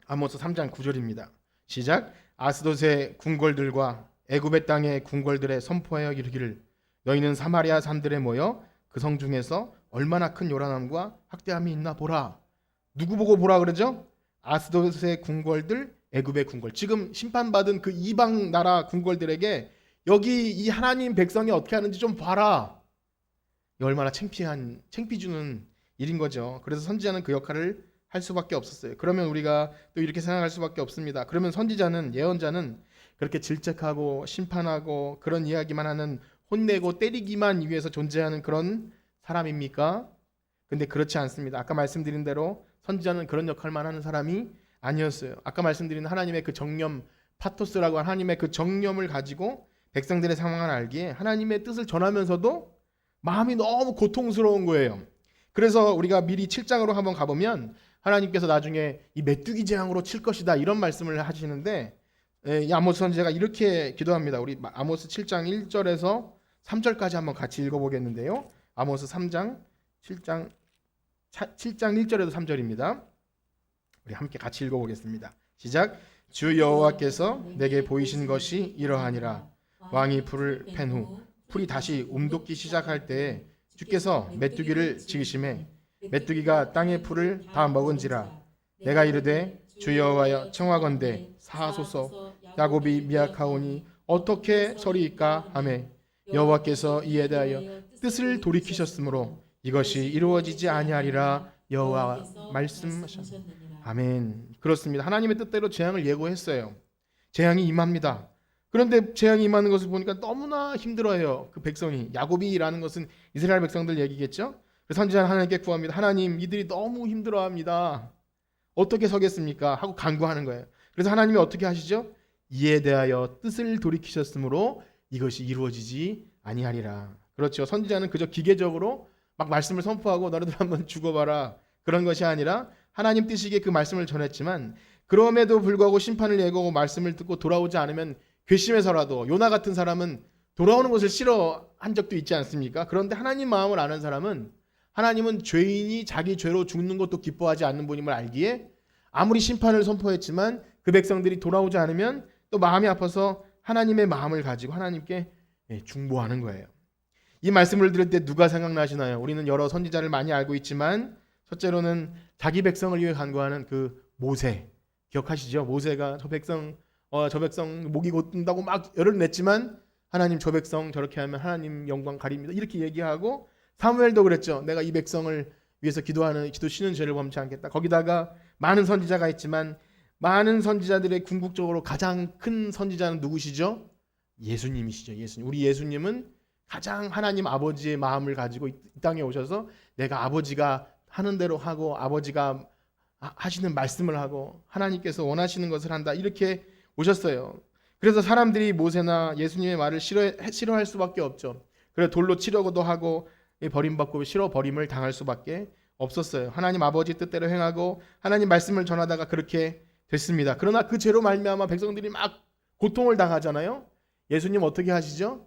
[SPEAKER 1] 아모스 3장 9절입니다. 시작. 아스돗의 궁궐들과 애굽의 땅의 궁궐들에 선포하여 이르기를 너희는 사마리아 산들에 모여 그 성 중에서 얼마나 큰 요란함과 학대함이 있나 보라. 누구 보고 보라 그러죠? 아스돗의 궁궐들, 애굽의 궁궐. 지금 심판받은 그 이방 나라 궁궐들에게 여기 이 하나님 백성이 어떻게 하는지 좀 봐라. 얼마나 창피 주는 일인 거죠. 그래서 선지자는 그 역할을 할 수밖에 없었어요. 그러면 우리가 또 이렇게 생각할 수밖에 없습니다. 그러면 선지자는 예언자는 그렇게 질책하고 심판하고 그런 이야기만 하는 혼내고 때리기만 위해서 존재하는 그런 사람입니까? 근데 그렇지 않습니다. 아까 말씀드린 대로 선지자는 그런 역할만 하는 사람이 아니었어요. 아까 말씀드린 하나님의 그 정념, 파토스라고 하나님의 그 정념을 가지고 백성들의 상황을 알기에 하나님의 뜻을 전하면서도 마음이 너무 고통스러운 거예요. 그래서 우리가 미리 7장으로 한번 가보면 하나님께서 나중에 이 메뚜기 재앙으로 칠 것이다 이런 말씀을 하시는데 이 아모스 선지자가 이렇게 기도합니다. 우리 아모스 7장 1절에서 3절까지 한번 같이 읽어보겠는데요. 아모스 3장 7장 1절에서 3절입니다. 우리 함께 같이 읽어보겠습니다. 시작. 주 여호와께서 내게 보이신 것이 이러하니라. 왕이 불을 팬 후 풀이 다시 움돋기 시작할 때에 주께서 메뚜기를 지으심에 메뚜기가 땅의 풀을 다 먹은지라. 내가 이르되 주 여호와여 청하건대 사하소서. 야곱이 미약하오니 어떻게 서리이까 하매 여호와께서 이에 대하여 뜻을 돌이키셨으므로 이것이 이루어지지 아니하리라 여호와 말씀하셨습니다. 아멘. 그렇습니다. 하나님의 뜻대로 재앙을 예고했어요. 재앙이 임합니다. 그런데 재앙이 임하는 것을 보니까 너무나 힘들어해요. 그 백성이. 야곱이라는 것은 이스라엘 백성들 얘기겠죠. 그래서 선지자는 하나님께 구합니다. 하나님, 이들이 너무 힘들어합니다. 어떻게 서겠습니까? 하고 간구하는 거예요. 그래서 하나님이 어떻게 하시죠? 이에 대하여 뜻을 돌이키셨으므로 이것이 이루어지지 아니하리라. 그렇죠. 선지자는 그저 기계적으로 막 말씀을 선포하고 너희들 한번 죽어봐라 그런 것이 아니라 하나님 뜻이기에 그 말씀을 전했지만 그럼에도 불구하고 심판을 예고하고 말씀을 듣고 돌아오지 않으면 괘씸해서라도 요나 같은 사람은 돌아오는 것을 싫어한 적도 있지 않습니까? 그런데 하나님 마음을 아는 사람은 하나님은 죄인이 자기 죄로 죽는 것도 기뻐하지 않는 분임을 알기에 아무리 심판을 선포했지만 그 백성들이 돌아오지 않으면 또 마음이 아파서 하나님의 마음을 가지고 하나님께 중보하는 거예요. 이 말씀을 들을 때 누가 생각나시나요? 우리는 여러 선지자를 많이 알고 있지만 첫째로는 자기 백성을 위해 간구하는 그 모세 기억하시죠? 모세가 저 백성 목이 곧는다고 막 열을 냈지만 하나님 저 백성 저렇게 하면 하나님 영광 가립니다 이렇게 얘기하고 사무엘도 그랬죠. 내가 이 백성을 위해서 기도 쉬는 죄를 범치 않겠다. 거기다가 많은 선지자가 있지만 많은 선지자들의 궁극적으로 가장 큰 선지자는 누구시죠? 예수님이시죠. 예수님. 우리 예수님은 가장 하나님 아버지의 마음을 가지고 이 땅에 오셔서 내가 아버지가 하는 대로 하고 아버지가 하시는 말씀을 하고 하나님께서 원하시는 것을 한다 이렇게 오셨어요. 그래서 사람들이 모세나 예수님의 말을 싫어할 수밖에 없죠. 그래서 돌로 치려고도 하고 버림받고 버림을 당할 수밖에 없었어요. 하나님 아버지 뜻대로 행하고 하나님 말씀을 전하다가 그렇게 됐습니다. 그러나 그 죄로 말미암아 백성들이 막 고통을 당하잖아요. 예수님 어떻게 하시죠?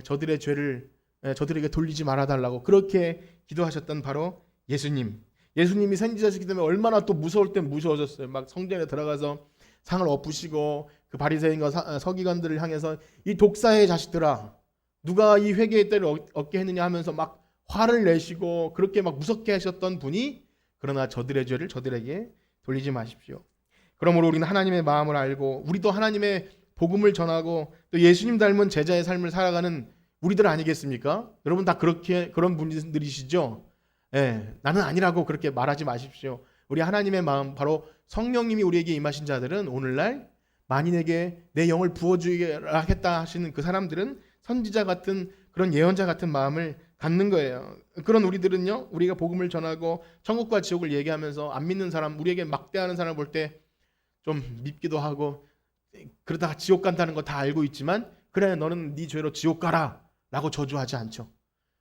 [SPEAKER 1] 저들의 죄를 저들에게 돌리지 말아달라고 그렇게 기도하셨던 바로 예수님. 예수님이 선지자시기 때문에 얼마나 또 무서울 땐 무서워졌어요. 막 성전에 들어가서 상을 엎으시고 그 바리새인과 서기관들을 향해서 이 독사의 자식들아 누가 이 회개의 때를 얻게 했느냐 하면서 막 화를 내시고 그렇게 막 무섭게 하셨던 분이 그러나 저들의 죄를 저들에게 돌리지 마십시오. 그러므로 우리는 하나님의 마음을 알고 우리도 하나님의 복음을 전하고 또 예수님 닮은 제자의 삶을 살아가는 우리들 아니겠습니까? 여러분 다 그런 분들이시죠? 나는 아니라고 그렇게 말하지 마십시오. 우리 하나님의 마음 바로 성령님이 우리에게 임하신 자들은 오늘날 만인에게 내 영을 부어주기라 하겠다 하시는 그 사람들은 선지자 같은 그런 예언자 같은 마음을 갖는 거예요. 그런 우리들은요, 우리가 복음을 전하고 천국과 지옥을 얘기하면서 안 믿는 사람, 우리에게 막대하는 사람을 볼 때 좀 밉기도 하고 그러다가 지옥 간다는 거 다 알고 있지만 그래 너는 네 죄로 지옥 가라 라고 저주하지 않죠.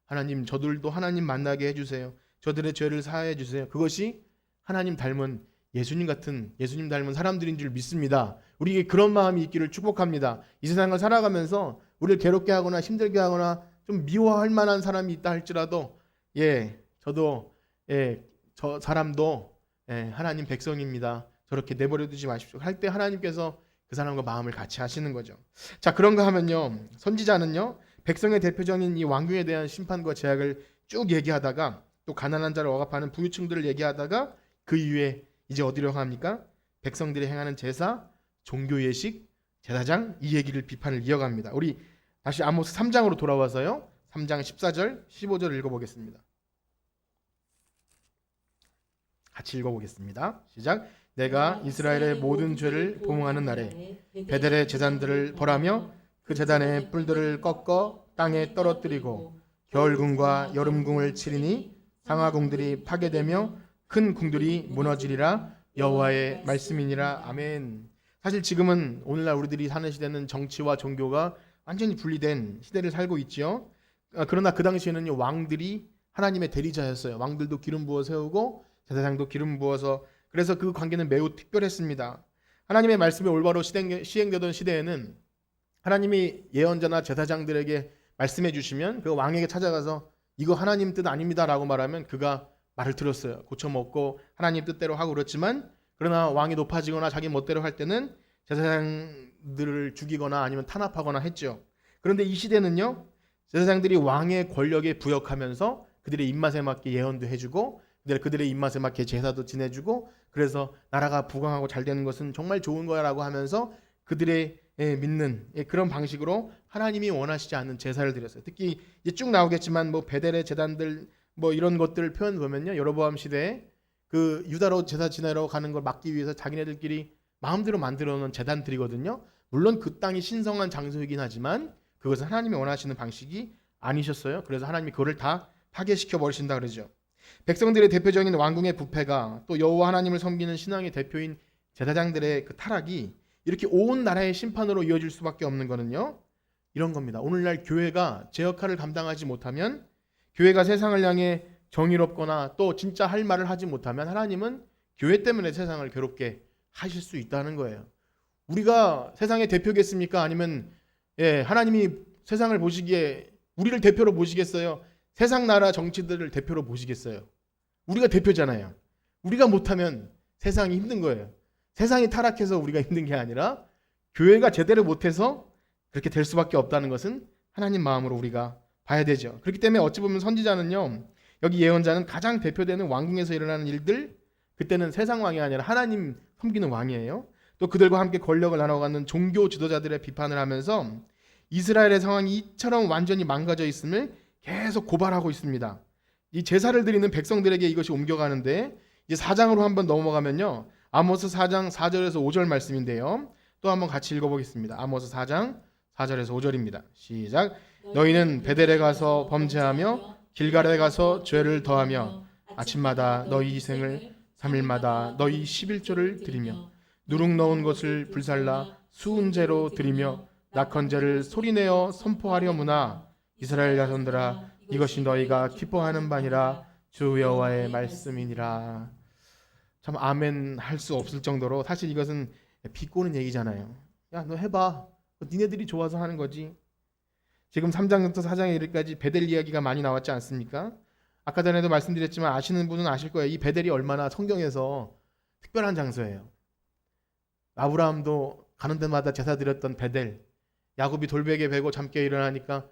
[SPEAKER 1] 하나님 저들도 하나님 만나게 해주세요. 저들의 죄를 사하여 주세요. 그것이 하나님 닮은 예수님 닮은 사람들인 줄 믿습니다. 우리에게 그런 마음이 있기를 축복합니다. 이 세상을 살아가면서 우리를 괴롭게 하거나 힘들게 하거나 좀 미워할 만한 사람이 있다 할지라도 저도 저 사람도 하나님 백성입니다. 저렇게 내버려 두지 마십시오. 할 때 하나님께서 그 사람과 마음을 같이 하시는 거죠. 자, 그런가 하면요. 선지자는요. 백성의 대표적인 이 왕궁에 대한 심판과 제약을 쭉 얘기하다가 또 가난한 자를 억압하는 부유층들을 얘기하다가 그 이후에 이제 어디로 합니까? 백성들이 행하는 제사, 종교 예식, 제사장 이 얘기를 비판을 이어갑니다. 우리 다시 아모스 3장으로 돌아와서요. 3장 14절, 15절 읽어보겠습니다. 같이 읽어보겠습니다. 시작. 내가 이스라엘의 모든 죄를 봉하는 날에 베델의 제단들을 벌하며 그 제단의 뿔들을 꺾어 땅에 떨어뜨리고 겨울궁과 여름궁을 치리니 상하궁들이 파괴되며 큰 궁들이 무너지리라 여호와의 말씀이니라. 아멘. 사실 지금은 오늘날 우리들이 사는 시대는 정치와 종교가 완전히 분리된 시대를 살고 있지요. 그러나 그 당시에는 왕들이 하나님의 대리자였어요. 왕들도 기름 부어 세우고 제사장도 기름 부어서 그래서 그 관계는 매우 특별했습니다. 하나님의 말씀이 올바로 시행되던 시대에는 하나님이 예언자나 제사장들에게 말씀해 주시면 그 왕에게 찾아가서 이거 하나님 뜻 아닙니다라고 말하면 그가 말을 들었어요. 고쳐먹고 하나님 뜻대로 하고 그렇지만 그러나 왕이 높아지거나 자기 멋대로 할 때는 제사장들을 죽이거나 아니면 탄압하거나 했죠. 그런데 이 시대는요. 제사장들이 왕의 권력에 부역하면서 그들의 입맛에 맞게 예언도 해주고 그들의 입맛에 맞게 제사도 지내주고 그래서 나라가 부강하고 잘 되는 것은 정말 좋은 거야라고 하면서 그들의 믿는 그런 방식으로 하나님이 원하시지 않는 제사를 드렸어요. 특히 이제 쭉 나오겠지만 뭐 베델의 제단들 뭐 이런 것들을 표현 보면요. 여로보암 시대에 그 유다로 제사 지내러 가는 걸 막기 위해서 자기네들끼리 마음대로 만들어 놓은 제단들이거든요. 물론 그 땅이 신성한 장소이긴 하지만 그것은 하나님이 원하시는 방식이 아니셨어요. 그래서 하나님이 그거를 다 파괴시켜 버리신다 그러죠. 백성들의 대표적인 왕궁의 부패가 또 여호와 하나님을 섬기는 신앙의 대표인 제사장들의 그 타락이 이렇게 온 나라의 심판으로 이어질 수밖에 없는 거는요, 이런 겁니다. 오늘날 교회가 제 역할을 감당하지 못하면, 교회가 세상을 향해 정의롭거나 또 진짜 할 말을 하지 못하면 하나님은 교회 때문에 세상을 괴롭게 하실 수 있다는 거예요. 우리가 세상의 대표겠습니까? 아니면 하나님이 세상을 보시기에 우리를 대표로 보시겠어요? 세상 나라 정치들을 대표로 보시겠어요? 우리가 대표잖아요. 우리가 못하면 세상이 힘든 거예요. 세상이 타락해서 우리가 힘든 게 아니라 교회가 제대로 못해서 그렇게 될 수밖에 없다는 것은 하나님 마음으로 우리가 봐야 되죠. 그렇기 때문에 어찌 보면 선지자는요, 여기 예언자는 가장 대표되는 왕궁에서 일어나는 일들, 그때는 세상 왕이 아니라 하나님 섬기는 왕이에요. 또 그들과 함께 권력을 나눠가는 종교 지도자들의 비판을 하면서 이스라엘의 상황이 이처럼 완전히 망가져 있음을 계속 고발하고 있습니다. 이 제사를 드리는 백성들에게 이것이 옮겨가는데, 이제 4장으로 한번 넘어가면요, 아모스 4장 4절에서 5절 말씀인데요, 또 한번 같이 읽어보겠습니다. 아모스 4장 4절에서 5절입니다. 시작. 너희는 베델에 가서 범죄하며 길갈에 가서 죄를 더하며 아침마다 너희 희생을 3일마다 너희 11조를 드리며 누룩 넣은 것을 불살라 수은제로 드리며 낙헌제를 소리내어 선포하려무나 이스라엘 자손들아, 이것이 너희가 기뻐하는 바니라 주 여호와의 말씀이니라. 참 아멘 할 수 없을 정도로, 사실 이것은 비꼬는 얘기잖아요. 야, 너 해봐. 니네들이 좋아서 하는 거지. 지금 3장부터 4장에 이르기까지 베델 이야기가 많이 나왔지 않습니까? 아까 전에도 말씀드렸지만 아시는 분은 아실 거예요. 이 베델이 얼마나 성경에서 특별한 장소예요. 아브라함도 가는 데마다 제사 드렸던 베델, 야곱이 돌베개 베고 잠깨 일어나니까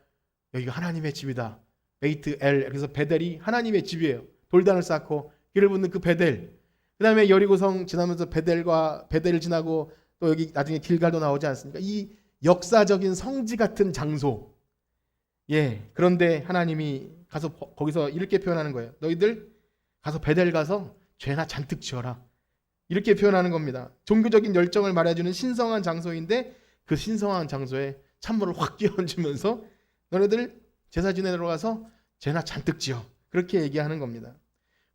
[SPEAKER 1] 여기가 하나님의 집이다. 베이트 엘, 그래서 베델이 하나님의 집이에요. 돌단을 쌓고 길을 묻는 그 베델. 그 다음에 여리고성 지나면서 베델을 지나고 또 여기 나중에 길갈도 나오지 않습니까? 이 역사적인 성지 같은 장소. 그런데 하나님이 가서 거기서 이렇게 표현하는 거예요. 너희들 가서 베델 가서 죄나 잔뜩 지어라. 이렇게 표현하는 겁니다. 종교적인 열정을 말해주는 신성한 장소인데, 그 신성한 장소에 찬물을 확 끼얹으면서 너네들 제사 지내러 가서 죄나 잔뜩 지어. 그렇게 얘기하는 겁니다.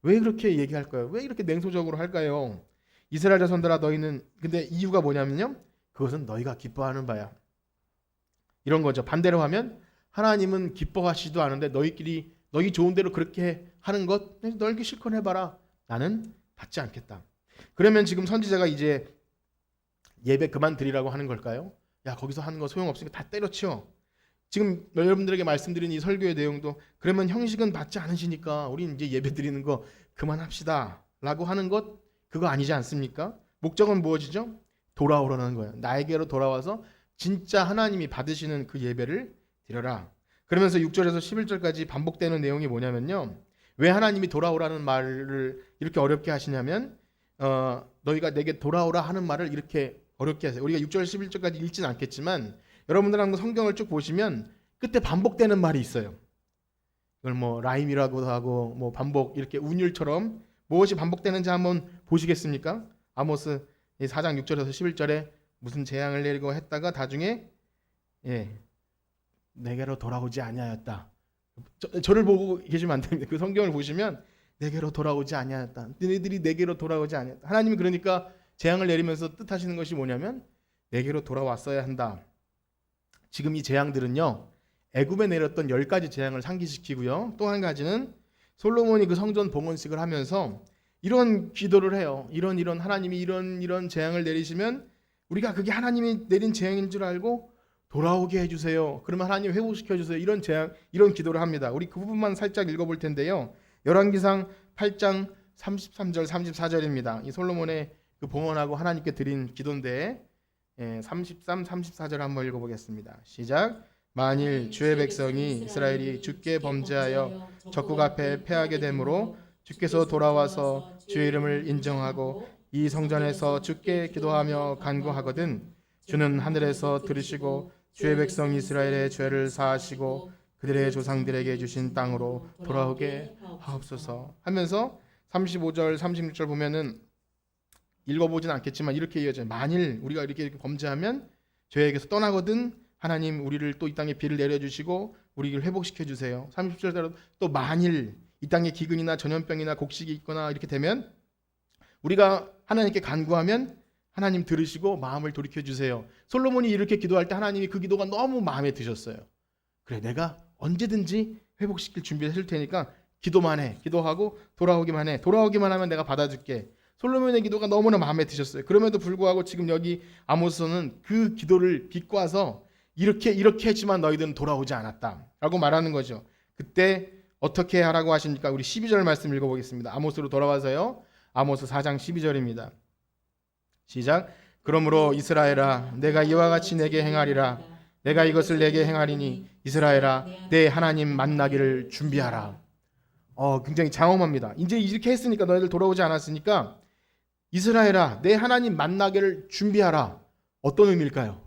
[SPEAKER 1] 왜 그렇게 얘기할까요? 왜 이렇게 냉소적으로 할까요? 이스라엘 자손들아, 너희는, 근데 이유가 뭐냐면요, 그것은 너희가 기뻐하는 바야. 이런 거죠. 반대로 하면 하나님은 기뻐하시지도 않은데 너희 좋은 대로 그렇게 하는 것 너희 실컷 해봐라. 나는 받지 않겠다. 그러면 지금 선지자가 이제 예배 그만 드리라고 하는 걸까요? 야, 거기서 하는 거 소용없으니까 다 때려치워. 지금 여러분들에게 말씀드린 이 설교의 내용도, 그러면 형식은 받지 않으시니까 우리 이제 예배 드리는 거 그만합시다 라고 하는 것, 그거 아니지 않습니까? 목적은 무엇이죠? 돌아오라는 거예요. 나에게로 돌아와서 진짜 하나님이 받으시는 그 예배를 드려라. 그러면서 6절에서 11절까지 반복되는 내용이 뭐냐면요, 왜 하나님이 돌아오라는 말을 이렇게 어렵게 하시냐면, 너희가 내게 돌아오라 하는 말을 이렇게 어렵게 하세요. 우리가 6절 11절까지 읽지는 않겠지만 여러분들 한번 성경을 쭉 보시면 끝에 반복되는 말이 있어요. 이걸 뭐 라임이라고도 하고 뭐 반복, 이렇게 운율처럼 무엇이 반복되는지 한번 보시겠습니까? 아모스 4장 6절에서 11절에 무슨 재앙을 내리고 했다가 나중에 내게로 돌아오지 아니하였다. 저를 보고 계시면 안 됩니다. 그 성경을 보시면 내게로 돌아오지 아니하였다. 너희들이 내게로 돌아오지 아니하였다. 하나님이 그러니까 재앙을 내리면서 뜻하시는 것이 뭐냐면 내게로 돌아왔어야 한다. 지금 이 재앙들은요, 애굽에 내렸던 10가지 재앙을 상기시키고요, 또 한 가지는 솔로몬이 그 성전 봉헌식을 하면서 이런 기도를 해요. 이런 하나님이 이런 재앙을 내리시면 우리가 그게 하나님이 내린 재앙인 줄 알고 돌아오게 해주세요. 그러면 하나님 회복시켜 주세요. 이런 재앙, 이런 기도를 합니다. 우리 그 부분만 살짝 읽어볼 텐데요. 열왕기상 8장 33절 34절입니다. 이 솔로몬의 그 봉헌하고 하나님께 드린 기도인데 33, 34절 한번 읽어보겠습니다. 시작. 만일 주의 백성이 이스라엘이 주께 범죄하여 적국 앞에 패하게 되므로 주께서 돌아와서 주의 이름을 인정하고 이 성전에서 주께 기도하며 간구하거든 주는 하늘에서 들으시고 주의 백성 이스라엘의 죄를 사하시고 그들의 조상들에게 주신 땅으로 돌아오게 하옵소서 하면서 35절 36절 보면은 읽어보진 않겠지만 이렇게 이어져요. 만일 우리가 이렇게 범죄하면 죄에게서 떠나거든 하나님 우리를 또 이 땅에 비를 내려주시고 우리를 회복시켜 주세요. 30절대로 또 만일 이 땅에 기근이나 전염병이나 곡식이 있거나 이렇게 되면 우리가 하나님께 간구하면 하나님 들으시고 마음을 돌이켜 주세요. 솔로몬이 이렇게 기도할 때 하나님이 그 기도가 너무 마음에 드셨어요. 그래, 내가 언제든지 회복시킬 준비를 해줄 테니까 기도만 해. 기도하고 돌아오기만 해. 돌아오기만 하면 내가 받아줄게. 솔로몬의 기도가 너무나 마음에 드셨어요. 그럼에도 불구하고 지금 여기 아모스는 그 기도를 비꼬아서 이렇게 했지만 너희들은 돌아오지 않았다 라고 말하는 거죠. 그때 어떻게 하라고 하십니까? 우리 12절 말씀 읽어보겠습니다. 아모스로 돌아와서요. 아모스 4장 12절입니다. 시작. 그러므로 이스라엘아, 내가 이와 같이 내게 행하리라. 내가 이것을 내게 행하리니 이스라엘아, 내 하나님 만나기를 준비하라. 굉장히 장엄합니다. 이제 이렇게 했으니까, 너희들 돌아오지 않았으니까 이스라엘아, 내 하나님 만나기를 준비하라. 어떤 의미일까요?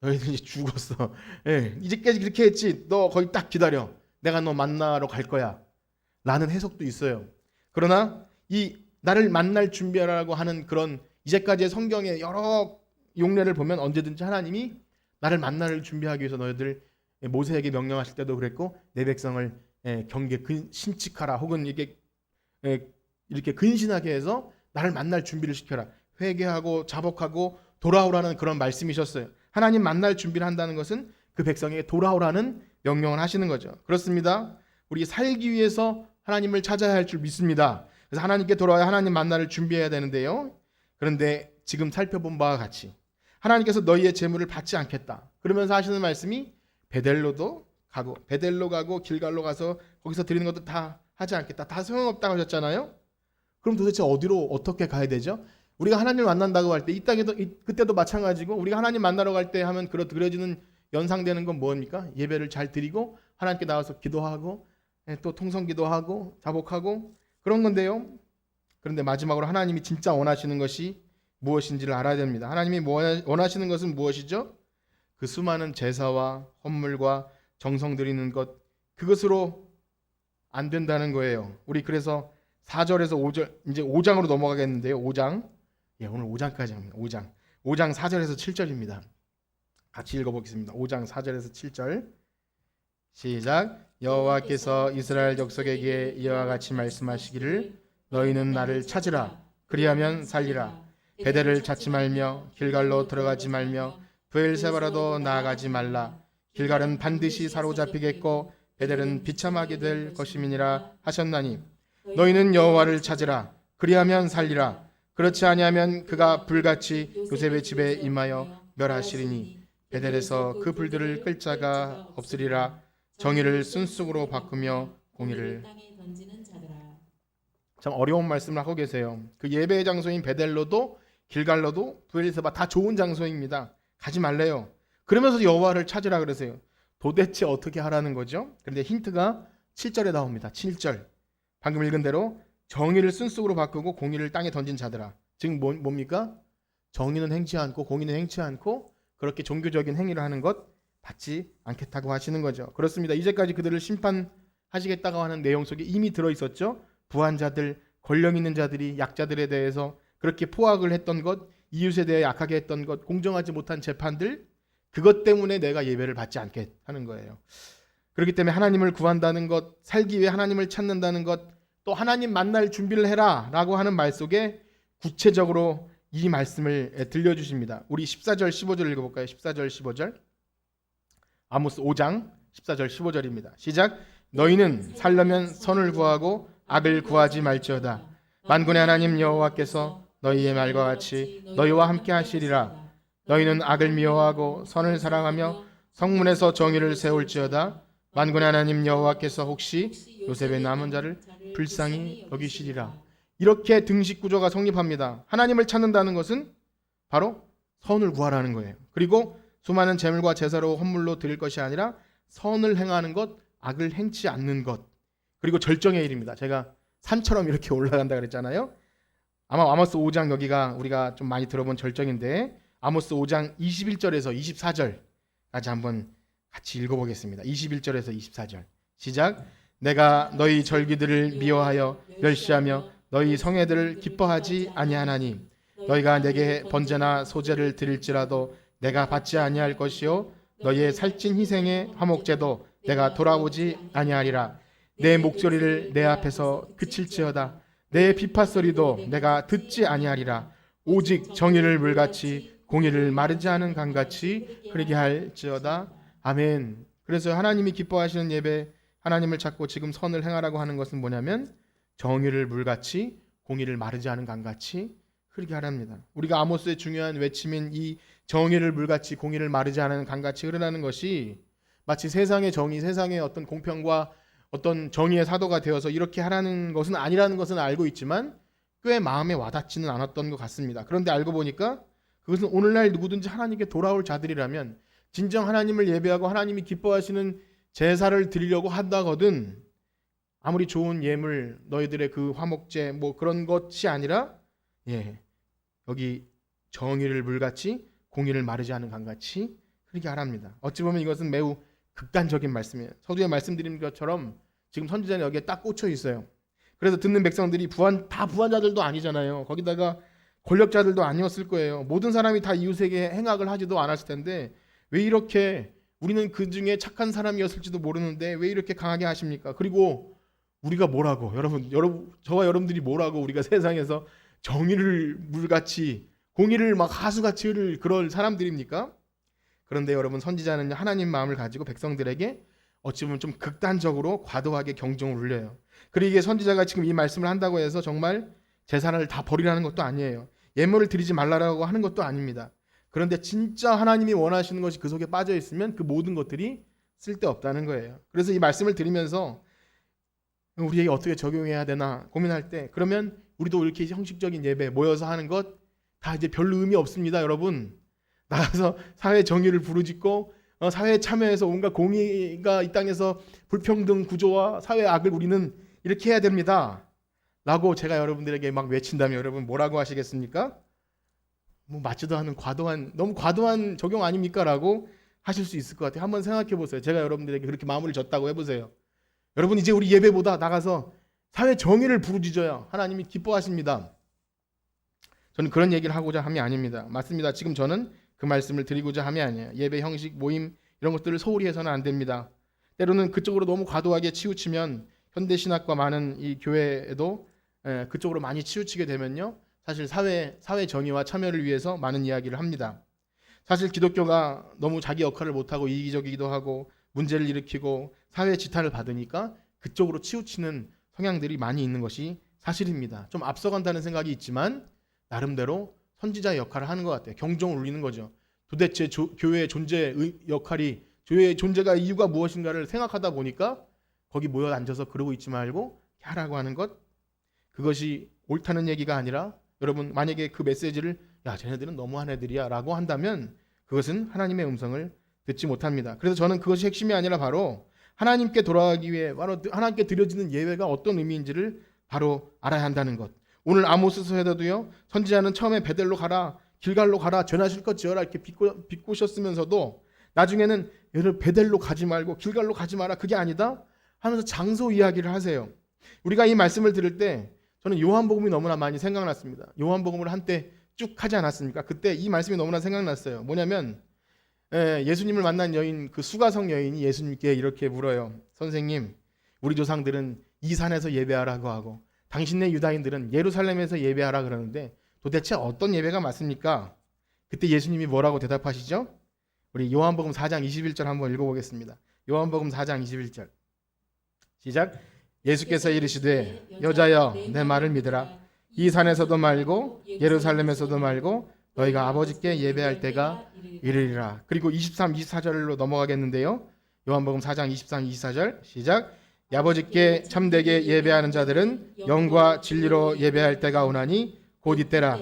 [SPEAKER 1] 너희들 이제 죽었어. 이제까지 그렇게 했지. 너 거기 딱 기다려. 내가 너 만나러 갈 거야. 라는 해석도 있어요. 그러나 이 나를 만날 준비하라고 하는 그런 이제까지의 성경의 여러 용례를 보면 언제든지 하나님이 나를 만날 준비하기 위해서 너희들 모세에게 명령하실 때도 그랬고, 내 백성을 경계 신칙하라, 혹은 이렇게 근신하게 해서 나를 만날 준비를 시켜라. 회개하고 자복하고 돌아오라는 그런 말씀이셨어요. 하나님 만날 준비를 한다는 것은 그 백성에게 돌아오라는 명령을 하시는 거죠. 그렇습니다. 우리 살기 위해서 하나님을 찾아야 할 줄 믿습니다. 그래서 하나님께 돌아와야 하나님 만나를 준비해야 되는데요. 그런데 지금 살펴본 바와 같이 하나님께서 너희의 재물을 받지 않겠다 그러면서 하시는 말씀이 베델로 가고 길갈로 가서 거기서 드리는 것도 다 하지 않겠다, 다 소용없다고 하셨잖아요. 그럼 도대체 어디로 어떻게 가야 되죠? 우리가 하나님을 만난다고 할 때 이 땅에도 그때도 마찬가지고, 우리가 하나님 만나러 갈 때 하면 그려지는 연상되는 건 뭡니까? 예배를 잘 드리고 하나님께 나와서 기도하고 또 통성기도하고 자복하고 그런 건데요. 그런데 마지막으로 하나님이 진짜 원하시는 것이 무엇인지를 알아야 됩니다. 하나님이 원하시는 것은 무엇이죠? 그 수많은 제사와 헌물과 정성 드리는 것, 그것으로 안 된다는 거예요. 우리 그래서 4절에서 5절, 이제 5장으로 넘어가겠는데요. 5장. 오늘 5장까지 합니다. 5장 4절에서 7절입니다. 같이 읽어보겠습니다. 5장 4절에서 7절. 시작. 여호와께서 이스라엘 족속에게 이와 같이 말씀하시기를 너희는 나를 찾으라. 그리하면 살리라. 베델을 찾지 말며 길갈로 들어가지 말며 브엘세바라도 나아가지 말라. 길갈은 반드시 사로잡히겠고 베델은 비참하게 될 것임이니라 하셨나니 너희는 여호와를 찾으라. 그리하면 살리라. 그렇지 아니하면 그가 불같이 요셉의 집에 임하여 멸하시리니 베델에서 그 불들을 끌 자가 없으리라. 정의를 순쑥으로 바꾸며 공의를. 참 어려운 말씀을 하고 계세요. 그 예배의 장소인 베델로도 길갈로도 브엘세바 다 좋은 장소입니다. 가지 말래요. 그러면서 여호와를 찾으라 그러세요. 도대체 어떻게 하라는 거죠? 그런데 힌트가 7절에 나옵니다. 7절. 방금 읽은 대로 정의를 순쑥으로 바꾸고 공의를 땅에 던진 자들아. 즉 뭡니까? 정의는 행치 않고 공의는 행치 않고 그렇게 종교적인 행위를 하는 것 받지 않겠다고 하시는 거죠. 그렇습니다. 이제까지 그들을 심판하시겠다고 하는 내용 속에 이미 들어있었죠. 부한자들, 권력 있는 자들이 약자들에 대해서 그렇게 포악을 했던 것, 이웃에 대해 약하게 했던 것, 공정하지 못한 재판들, 그것 때문에 내가 예배를 받지 않게 하는 거예요. 그렇기 때문에 하나님을 구한다는 것, 살기 위해 하나님을 찾는다는 것, 또 하나님 만날 준비를 해라 라고 하는 말 속에 구체적으로 이 말씀을 들려주십니다. 우리 14절 15절 읽어볼까요? 14절 15절. 아모스 5장 14절 15절입니다. 시작. 너희는 살려면 선을 구하고 악을 구하지 말지어다. 만군의 하나님 여호와께서 너희의 말과 같이 너희와 함께 하시리라. 너희는 악을 미워하고 선을 사랑하며 성문에서 정의를 세울지어다. 만군의 하나님 여호와께서 혹시 요셉의 남은 자를 불쌍히 여기시리라. 이렇게 등식 구조가 성립합니다. 하나님을 찾는다는 것은 바로 선을 구하라는 거예요. 그리고 수많은 제물과 제사로 헌물로 드릴 것이 아니라 선을 행하는 것, 악을 행치 않는 것, 그리고 절정의 일입니다. 제가 산처럼 이렇게 올라간다 그랬잖아요. 아마 아모스 5장 여기가 우리가 좀 많이 들어본 절정인데 아모스 5장 21절에서 24절까지 한번 같이 읽어보겠습니다. 21절에서 24절 시작. 내가 너희 절기들을 미워하여 멸시하며 너희 성회들을 기뻐하지 아니하나니 너희가 내게 번제나 소제를 드릴지라도 내가 받지 아니할 것이요 너희의 살찐 희생의 화목제도 내가 돌아오지 아니하리라. 내 목소리를 내 앞에서 그칠지어다. 내 비파 소리도 내가 듣지 아니하리라. 오직 정의를 물같이 공의를 마르지 않은 강같이 흐르게 할지어다. 아멘. 그래서 하나님이 기뻐하시는 예배, 하나님을 찾고 지금 선을 행하라고 하는 것은 뭐냐면 정의를 물같이 공의를 마르지 않은 강같이 흐르게 하랍니다. 우리가 아모스의 중요한 외침인 이 정의를 물같이 공의를 마르지 않은 강같이 흐르라는 것이 마치 세상의 정의, 세상의 어떤 공평과 어떤 정의의 사도가 되어서 이렇게 하라는 것은 아니라는 것은 알고 있지만 꽤 마음에 와닿지는 않았던 것 같습니다. 그런데 알고 보니까 그것은 오늘날 누구든지 하나님께 돌아올 자들이라면 진정 하나님을 예배하고 하나님이 기뻐하시는 제사를 드리려고 한다거든 아무리 좋은 예물 너희들의 그 화목제 뭐 그런 것이 아니라 여기 정의를 물같이 공의를 마르지 않은 강같이 흐르게 하랍니다. 어찌 보면 이것은 매우 극단적인 말씀이에요. 서두에 말씀드린 것처럼 지금 선지자는 여기에 딱 꽂혀 있어요. 그래서 듣는 백성들이 다 부한자들도 아니잖아요. 거기다가 권력자들도 아니었을 거예요. 모든 사람이 다 이웃에게 행악을 하지도 않았을 텐데 왜 이렇게 우리는 그 중에 착한 사람이었을지도 모르는데 왜 이렇게 강하게 하십니까? 그리고 우리가 뭐라고 여러분 저와 여러분들이 뭐라고 우리가 세상에서 정의를 물같이 공의를 막 하수같이 흐를 그럴 사람들입니까? 그런데 여러분 선지자는 하나님 마음을 가지고 백성들에게 어찌 보면 좀 극단적으로 과도하게 경종을 울려요. 그리고 이게 선지자가 지금 이 말씀을 한다고 해서 정말 제사를 다 버리라는 것도 아니에요. 예물을 드리지 말라고 하는 것도 아닙니다. 그런데 진짜 하나님이 원하시는 것이 그 속에 빠져 있으면 그 모든 것들이 쓸데없다는 거예요. 그래서 이 말씀을 드리면서 우리에게 어떻게 적용해야 되나 고민할 때 그러면 우리도 이렇게 형식적인 예배 모여서 하는 것 다 이제 별로 의미 없습니다. 여러분 나가서 사회 정의를 부르짖고 사회에 참여해서 온갖 공의가 이 땅에서 불평등 구조와 사회 악을 우리는 이렇게 해야 됩니다 라고 제가 여러분들에게 막 외친다면 여러분 뭐라고 하시겠습니까? 뭐 맞지도 않은 너무 과도한 적용 아닙니까? 라고 하실 수 있을 것 같아요. 한번 생각해 보세요. 제가 여러분들에게 그렇게 마음을 줬다고 해보세요. 여러분 이제 우리 예배보다 나가서 사회 정의를 부르짖어야 하나님이 기뻐하십니다. 저는 그런 얘기를 하고자 함이 아닙니다. 맞습니다. 지금 저는 그 말씀을 드리고자 함이 아니에요. 예배 형식, 모임 이런 것들을 소홀히 해서는 안 됩니다. 때로는 그쪽으로 너무 과도하게 치우치면 현대신학과 많은 이 교회에도 그쪽으로 많이 치우치게 되면요. 사실 사회 정의와 참여를 위해서 많은 이야기를 합니다. 사실 기독교가 너무 자기 역할을 못하고 이기적이기도 하고 문제를 일으키고 사회 지탄을 받으니까 그쪽으로 치우치는 성향들이 많이 있는 것이 사실입니다. 좀 앞서간다는 생각이 있지만 나름대로 선지자의 역할을 하는 것 같아요. 경종을 울리는 거죠. 도대체 교회의 존재 역할이 교회의 존재가 이유가 무엇인가를 생각하다 보니까 거기 모여 앉아서 그러고 있지 말고 하라고 하는 것 그것이 옳다는 얘기가 아니라 여러분 만약에 그 메시지를 야 쟤네들은 너무한 애들이야 라고 한다면 그것은 하나님의 음성을 듣지 못합니다. 그래서 저는 그것이 핵심이 아니라 바로 하나님께 돌아가기 위해 바로 하나님께 드려지는 예배가 어떤 의미인지를 바로 알아야 한다는 것. 오늘 아모스서에도요 선지자는 처음에 베델로 가라 길갈로 가라 전하실것 지어라 이렇게 비꼬셨으면서도 나중에는 얘를 베델로 가지 말고 길갈로 가지 마라 그게 아니다 하면서 장소 이야기를 하세요. 우리가 이 말씀을 들을 때 저는 요한복음이 너무나 많이 생각났습니다. 요한복음을 한때 쭉 하지 않았습니까? 그때 이 말씀이 너무나 생각났어요. 뭐냐면 예수님을 만난 여인 그 수가성 여인이 예수님께 이렇게 물어요. 선생님 우리 조상들은 이 산에서 예배하라고 하고 당신네 유다인들은 예루살렘에서 예배하라 그러는데 도대체 어떤 예배가 맞습니까? 그때 예수님이 뭐라고 대답하시죠? 우리 요한복음 4장 21절 한번 읽어보겠습니다. 요한복음 4장 21절 시작. 예수께서 이르시되 여자여 내 말을 믿으라. 이 산에서도 말고 예루살렘에서도 말고 너희가 아버지께 예배할 때가 이르리라. 그리고 23, 24절로 넘어가겠는데요. 요한복음 4장 23, 24절 시작. 아버지께 참되게 예배하는 자들은 영과 진리로 예배할 때가 오나니 곧 이때라.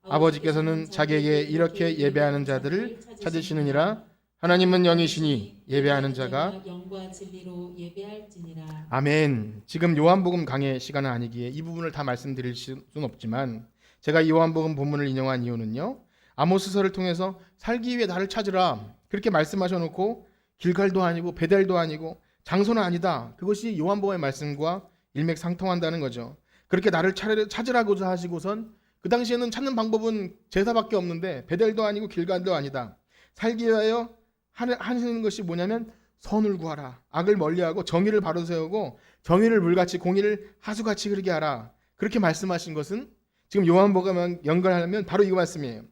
[SPEAKER 1] 아버지께서는 자기에게 이렇게 예배하는 자들을 찾으시느니라. 하나님은 영이시니 예배하는 자가
[SPEAKER 2] 영과 진리로 예배할지니라.
[SPEAKER 1] 아멘. 지금 요한복음 강의 시간은 아니기에 이 부분을 다 말씀드릴 수는 없지만 제가 이 요한복음 본문을 인용한 이유는요. 아모스서를 통해서 살기 위해 나를 찾으라 그렇게 말씀하셔놓고 길갈도 아니고 베델도 아니고 장소는 아니다. 그것이 요한복음의 말씀과 일맥상통한다는 거죠. 그렇게 나를 찾으라고자 하시고선 그 당시에는 찾는 방법은 제사밖에 없는데 베델도 아니고 길갈도 아니다. 살기 위하여 하시는 것이 뭐냐면 선을 구하라. 악을 멀리하고 정의를 바로 세우고 정의를 물같이 공의를 하수같이 흐르게 하라. 그렇게 말씀하신 것은 지금 요한복음 연결하려면 바로 이거 말씀이에요.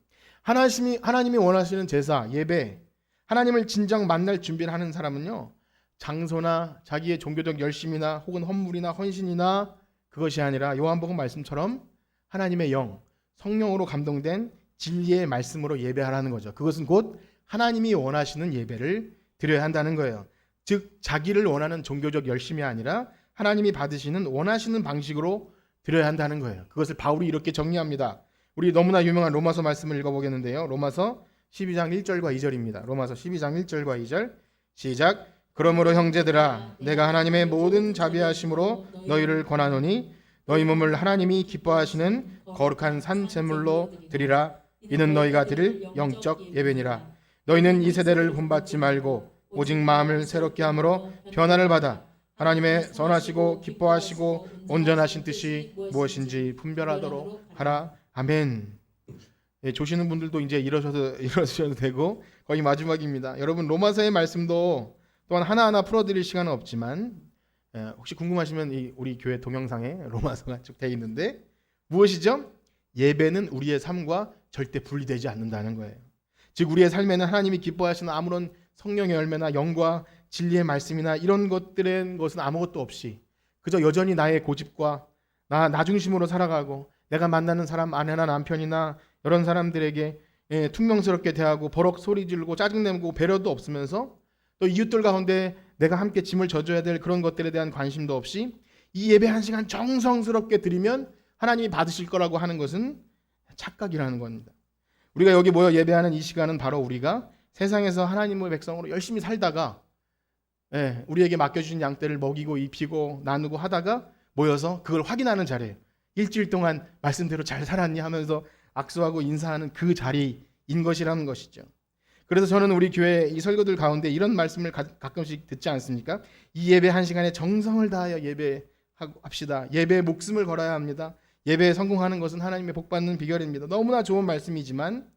[SPEAKER 1] 하나님이 원하시는 제사, 예배, 하나님을 진정 만날 준비를 하는 사람은요, 장소나 자기의 종교적 열심이나 혹은 헌물이나 헌신이나 그것이 아니라 요한복음 말씀처럼 하나님의 영, 성령으로 감동된 진리의 말씀으로 예배하라는 거죠. 그것은 곧 하나님이 원하시는 예배를 드려야 한다는 거예요. 즉 자기를 원하는 종교적 열심이 아니라 하나님이 받으시는 원하시는 방식으로 드려야 한다는 거예요. 그것을 바울이 이렇게 정리합니다. 우리 너무나 유명한 로마서 말씀을 읽어보겠는데요. 로마서 12장 1절과 2절입니다. 로마서 12장 1절과 2절 시작. 그러므로 형제들아 내가 하나님의 모든 자비하심으로 너희를 권하노니 너희 몸을 하나님이 기뻐하시는 거룩한 산 제물로 드리라. 이는 너희가 드릴 영적 예배니라. 너희는 이 세대를 본받지 말고 오직 마음을 새롭게 함으로 변화를 받아 하나님의 선하시고 기뻐하시고 온전하신 뜻이 무엇인지 분별하도록 하라. 아멘. 예, 조시는 분들도 이제 이러셔도 되고 거의 마지막입니다. 여러분 로마서의 말씀도 또한 하나하나 풀어드릴 시간은 없지만 혹시 궁금하시면 우리 교회 동영상에 로마서가 쭉 되어 있는데 무엇이죠? 예배는 우리의 삶과 절대 분리되지 않는다는 거예요. 즉 우리의 삶에는 하나님이 기뻐하시는 아무런 성령의 열매나 영과 진리의 말씀이나 이런 것은 아무것도 없이 그저 여전히 나의 고집과 나 중심으로 살아가고 내가 만나는 사람 아내나 남편이나 이런 사람들에게 퉁명스럽게 대하고 버럭 소리 지르고 짜증내고 배려도 없으면서 또 이웃들 가운데 내가 함께 짐을 져줘야 될 그런 것들에 대한 관심도 없이 이 예배 한 시간 정성스럽게 드리면 하나님이 받으실 거라고 하는 것은 착각이라는 겁니다. 우리가 여기 모여 예배하는 이 시간은 바로 우리가 세상에서 하나님의 백성으로 열심히 살다가 우리에게 맡겨주신 양떼를 먹이고 입히고 나누고 하다가 모여서 그걸 확인하는 자리예요. 일주일 동안 말씀대로 잘 살았니 하면서 악수하고 인사하는 그 자리인 것이라는 것이죠. 그래서 저는 우리 교회 이 설교들 가운데 이런 말씀을 가끔씩 듣지 않습니까? 이 예배 한 시간에 정성을 다하여 예배합시다. 예배에 목숨을 걸어야 합니다. 예배에 성공하는 것은 하나님의 복받는 비결입니다. 너무나 좋은 말씀이지만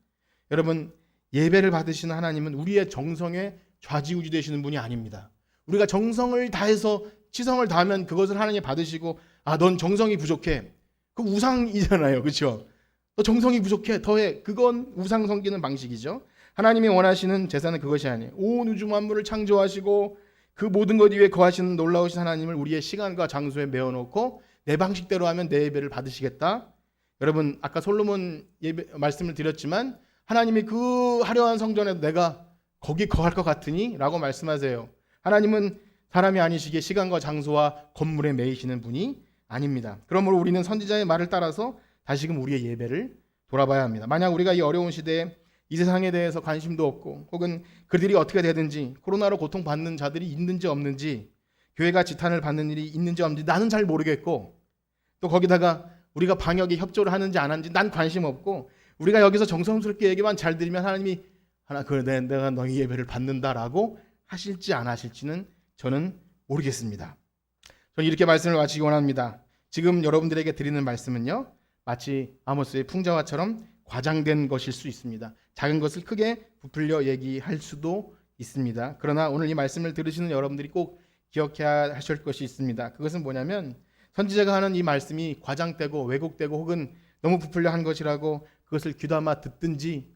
[SPEAKER 1] 여러분 예배를 받으시는 하나님은 우리의 정성에 좌지우지 되시는 분이 아닙니다. 우리가 정성을 다해서 치성을 다하면 그것을 하나님이 받으시고 넌 정성이 부족해. 그 우상이잖아요. 그렇죠? 너 정성이 부족해. 더해. 그건 우상 섬기는 방식이죠. 하나님이 원하시는 제사는 그것이 아니에요. 온 우주 만물을 창조하시고 그 모든 것 위에 거하시는 놀라우신 하나님을 우리의 시간과 장소에 메워놓고 내 방식대로 하면 내 예배를 받으시겠다. 여러분 아까 솔로몬 예배 말씀을 드렸지만 하나님이 그 화려한 성전에도 내가 거기 거할 것 같으니? 라고 말씀하세요. 하나님은 사람이 아니시기에 시간과 장소와 건물에 매이시는 분이 아닙니다. 그러므로 우리는 선지자의 말을 따라서 다시금 우리의 예배를 돌아봐야 합니다. 만약 우리가 이 어려운 시대에 이 세상에 대해서 관심도 없고 혹은 그들이 어떻게 되든지 코로나로 고통받는 자들이 있는지 없는지 교회가 지탄을 받는 일이 있는지 없는지 나는 잘 모르겠고 또 거기다가 우리가 방역에 협조를 하는지 안 하는지 난 관심 없고 우리가 여기서 정성스럽게 얘기만 잘 들으면 하나님이 내가 너희 예배를 받는다라고 하실지 안 하실지는 저는 모르겠습니다. 저는 이렇게 말씀을 마치기 원합니다. 지금 여러분들에게 드리는 말씀은요 마치 아모스의 풍자화처럼 과장된 것일 수 있습니다. 작은 것을 크게 부풀려 얘기할 수도 있습니다. 그러나 오늘 이 말씀을 들으시는 여러분들이 꼭 기억해야 하실 것이 있습니다. 그것은 뭐냐면 선지자가 하는 이 말씀이 과장되고 왜곡되고 혹은 너무 부풀려 한 것이라고 그것을 귀담아 듣든지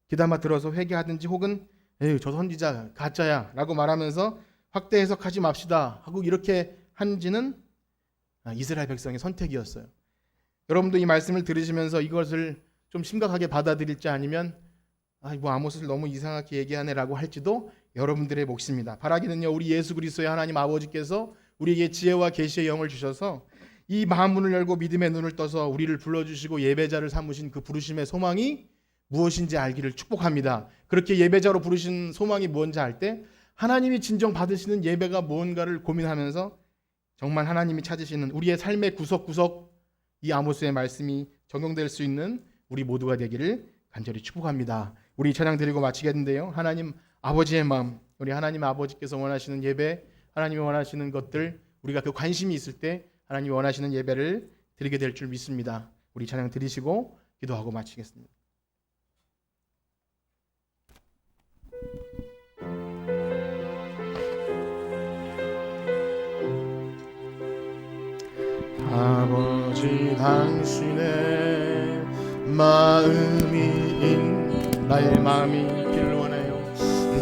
[SPEAKER 1] 귀담아 들어서 회개하든지 혹은 저 선지자 가짜야 라고 말하면서 확대 해석하지 맙시다 하고 이렇게 한지는 이스라엘 백성의 선택이었어요. 여러분도 이 말씀을 들으시면서 이것을 좀 심각하게 받아들일지 아니면 아모스를 너무 이상하게 얘기하네라고 할지도 여러분들의 몫입니다. 바라기는요 우리 예수 그리스도의 하나님 아버지께서 우리에게 지혜와 계시의 영을 주셔서 이 마음문을 열고 믿음의 눈을 떠서 우리를 불러주시고 예배자를 삼으신 그 부르심의 소망이 무엇인지 알기를 축복합니다. 그렇게 예배자로 부르신 소망이 뭔지 알 때 하나님이 진정 받으시는 예배가 뭔가를 고민하면서 정말 하나님이 찾으시는 우리의 삶의 구석구석 이 아모스의 말씀이 적용될 수 있는 우리 모두가 되기를 간절히 축복합니다. 우리 찬양 드리고 마치겠는데요. 하나님 아버지의 마음, 우리 하나님 아버지께서 원하시는 예배, 하나님이 원하시는 것들, 우리가 그 관심이 있을 때 하나님이 원하시는 예배를 드리게 될 줄 믿습니다. 우리 찬양 드리시고 기도하고 마치겠습니다. 아버지 당신의 나의 마음이 있기를 원해요.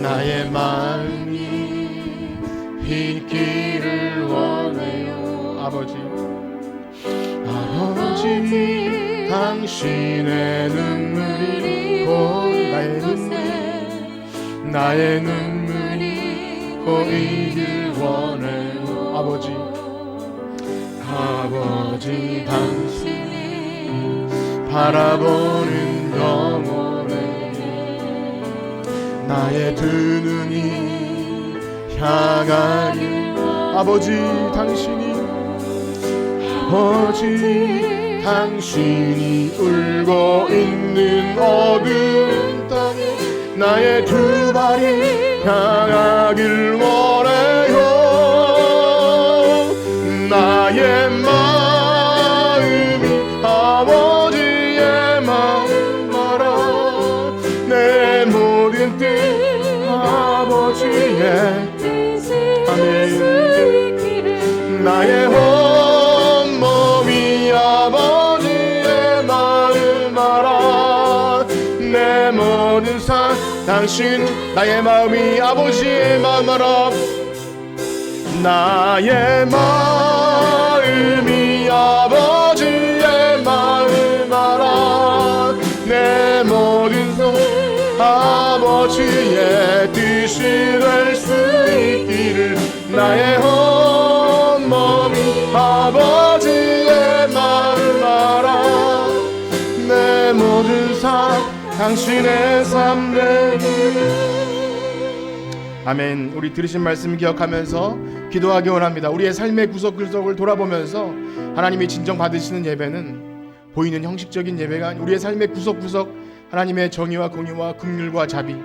[SPEAKER 1] 나의 마음이 있기를 원해요. 아버지 당신의 눈물이 곧 나의 눈물이 고이길 원해요. 아버지 당신이 바라보는 영혼에 나의 두 눈이 향하길. 아버지 당신이 울고 있는 어두운 땅에 나의 두 발이 향하길 원해요. 나의 마음이 아버지의 마음 알아. 내 모든 뜻 아버지의 아멘. 나의 온몸이 아버지의 마음 알아. 내 모든 삶 당신 나의 마음이 아버지의 마음 알아. 나의 마음이 아버지의 마음 알아. 내 모든 삶 아버지의 뜻이 될 수 있기를. 나의 온몸이 아버지의 마음 알아. 내 모든 삶 당신의 삶 되길. 아멘. 우리 들으신 말씀 기억하면서 기도하기 원합니다. 우리의 삶의 구석구석을 돌아보면서 하나님이 진정 받으시는 예배는 보이는 형식적인 예배가 아니라 우리의 삶의 구석구석 하나님의 정의와 공의와 긍휼과 자비,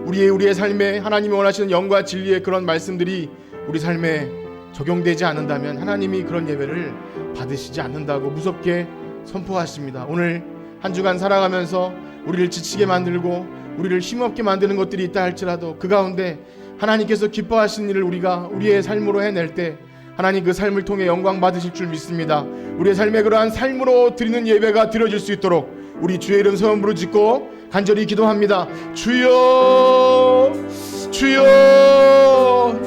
[SPEAKER 1] 우리의 삶에 하나님이 원하시는 영과 진리의 그런 말씀들이 우리 삶에 적용되지 않는다면 하나님이 그런 예배를 받으시지 않는다고 무섭게 선포하십니다. 오늘 한 주간 살아가면서 우리를 지치게 만들고 우리를 힘없게 만드는 것들이 있다 할지라도 그 가운데 하나님께서 기뻐하시는 일을 우리가 우리의 삶으로 해낼 때 하나님 그 삶을 통해 영광 받으실 줄 믿습니다. 우리의 삶에 그러한 삶으로 드리는 예배가 드려질 수 있도록 우리 주의 이름 소원 부르짖고 간절히 기도합니다. 주여 주여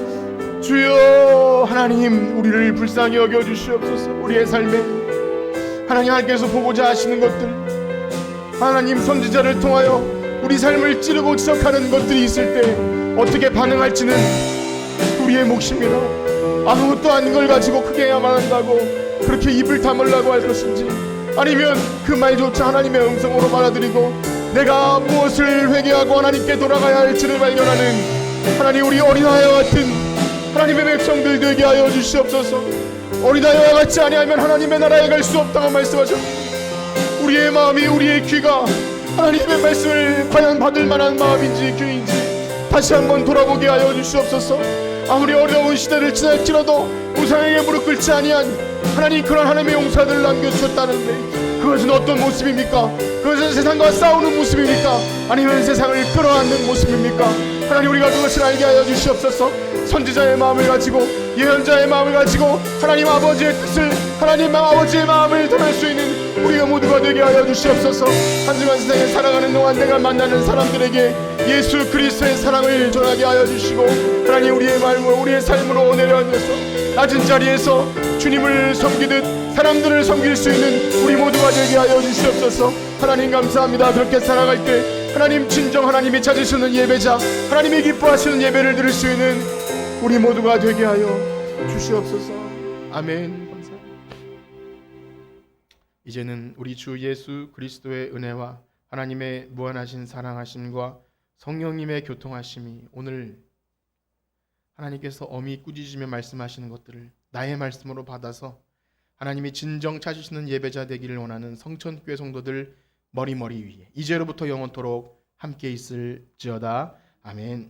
[SPEAKER 1] 주여. 하나님 우리를 불쌍히 여겨주시옵소서. 우리의 삶에 하나님께서 보고자 하시는 것들, 하나님 선지자를 통하여 우리 삶을 찌르고 지적하는 것들이 있을 때 어떻게 반응할지는 우리의 몫입니다. 아무것도 아닌 걸 가지고 크게 해야만 한다고 그렇게 입을 다물라고 할 것인지, 아니면 그 말조차 하나님의 음성으로 받아들이고 내가 무엇을 회개하고 하나님께 돌아가야 할지를 발견하는 하나님 우리 어린아이와 같은 하나님의 백성들 되게 하여 주시옵소서. 어린아이와 같지 아니하면 하나님의 나라에 갈 수 없다고 말씀하셨습니다. 우리의 마음이, 우리의 귀가 하나님의 말씀을 과연 받을 만한 마음인지 귀인지 다시 한번 돌아보게 하여 주시옵소서. 아무리 어려운 시대를 지날지라도 우상에게 무릎 꿇지 아니한 하나님, 그런 하나님의 용사들을 남겨주셨다는데 그것은 어떤 모습입니까? 그것은 세상과 싸우는 모습입니까? 아니면 세상을 끌어안는 모습입니까? 하나님 우리가 그것을 알게 하여 주시옵소서. 선지자의 마음을 가지고 예언자의 마음을 가지고 하나님 아버지의 뜻을, 하나님 아버지의 마음을 전할 수 있는 우리가 모두가 되게 하여 주시옵소서. 한 주간 세상에 살아가는 동안 내가 만나는 사람들에게 예수 그리스도의 사랑을 전하게 하여 주시고, 하나님 우리의 마음으로 우리의 삶으로 내려앉아서 낮은 자리에서 주님을 섬기듯 사람들을 섬길 수 있는 우리 모두가 되게 하여 주시옵소서. 하나님 감사합니다. 그렇게 살아갈 때 하나님 진정 하나님이 찾으시는 예배자, 하나님이 기뻐하시는 예배를 드릴 수 있는 우리 모두가 되게 하여 주시옵소서. 아멘. 감사합니다. 이제는 우리 주 예수 그리스도의 은혜와 하나님의 무한하신 사랑하심과 성령님의 교통하심이 오늘 하나님께서 엄히 꾸짖으며 말씀하시는 것들을 나의 말씀으로 받아서 하나님이 진정 찾으시는 예배자 되기를 원하는 성천교회 성도들 머리머리 위에 이제로부터 영원토록 함께 있을지어다. 아멘.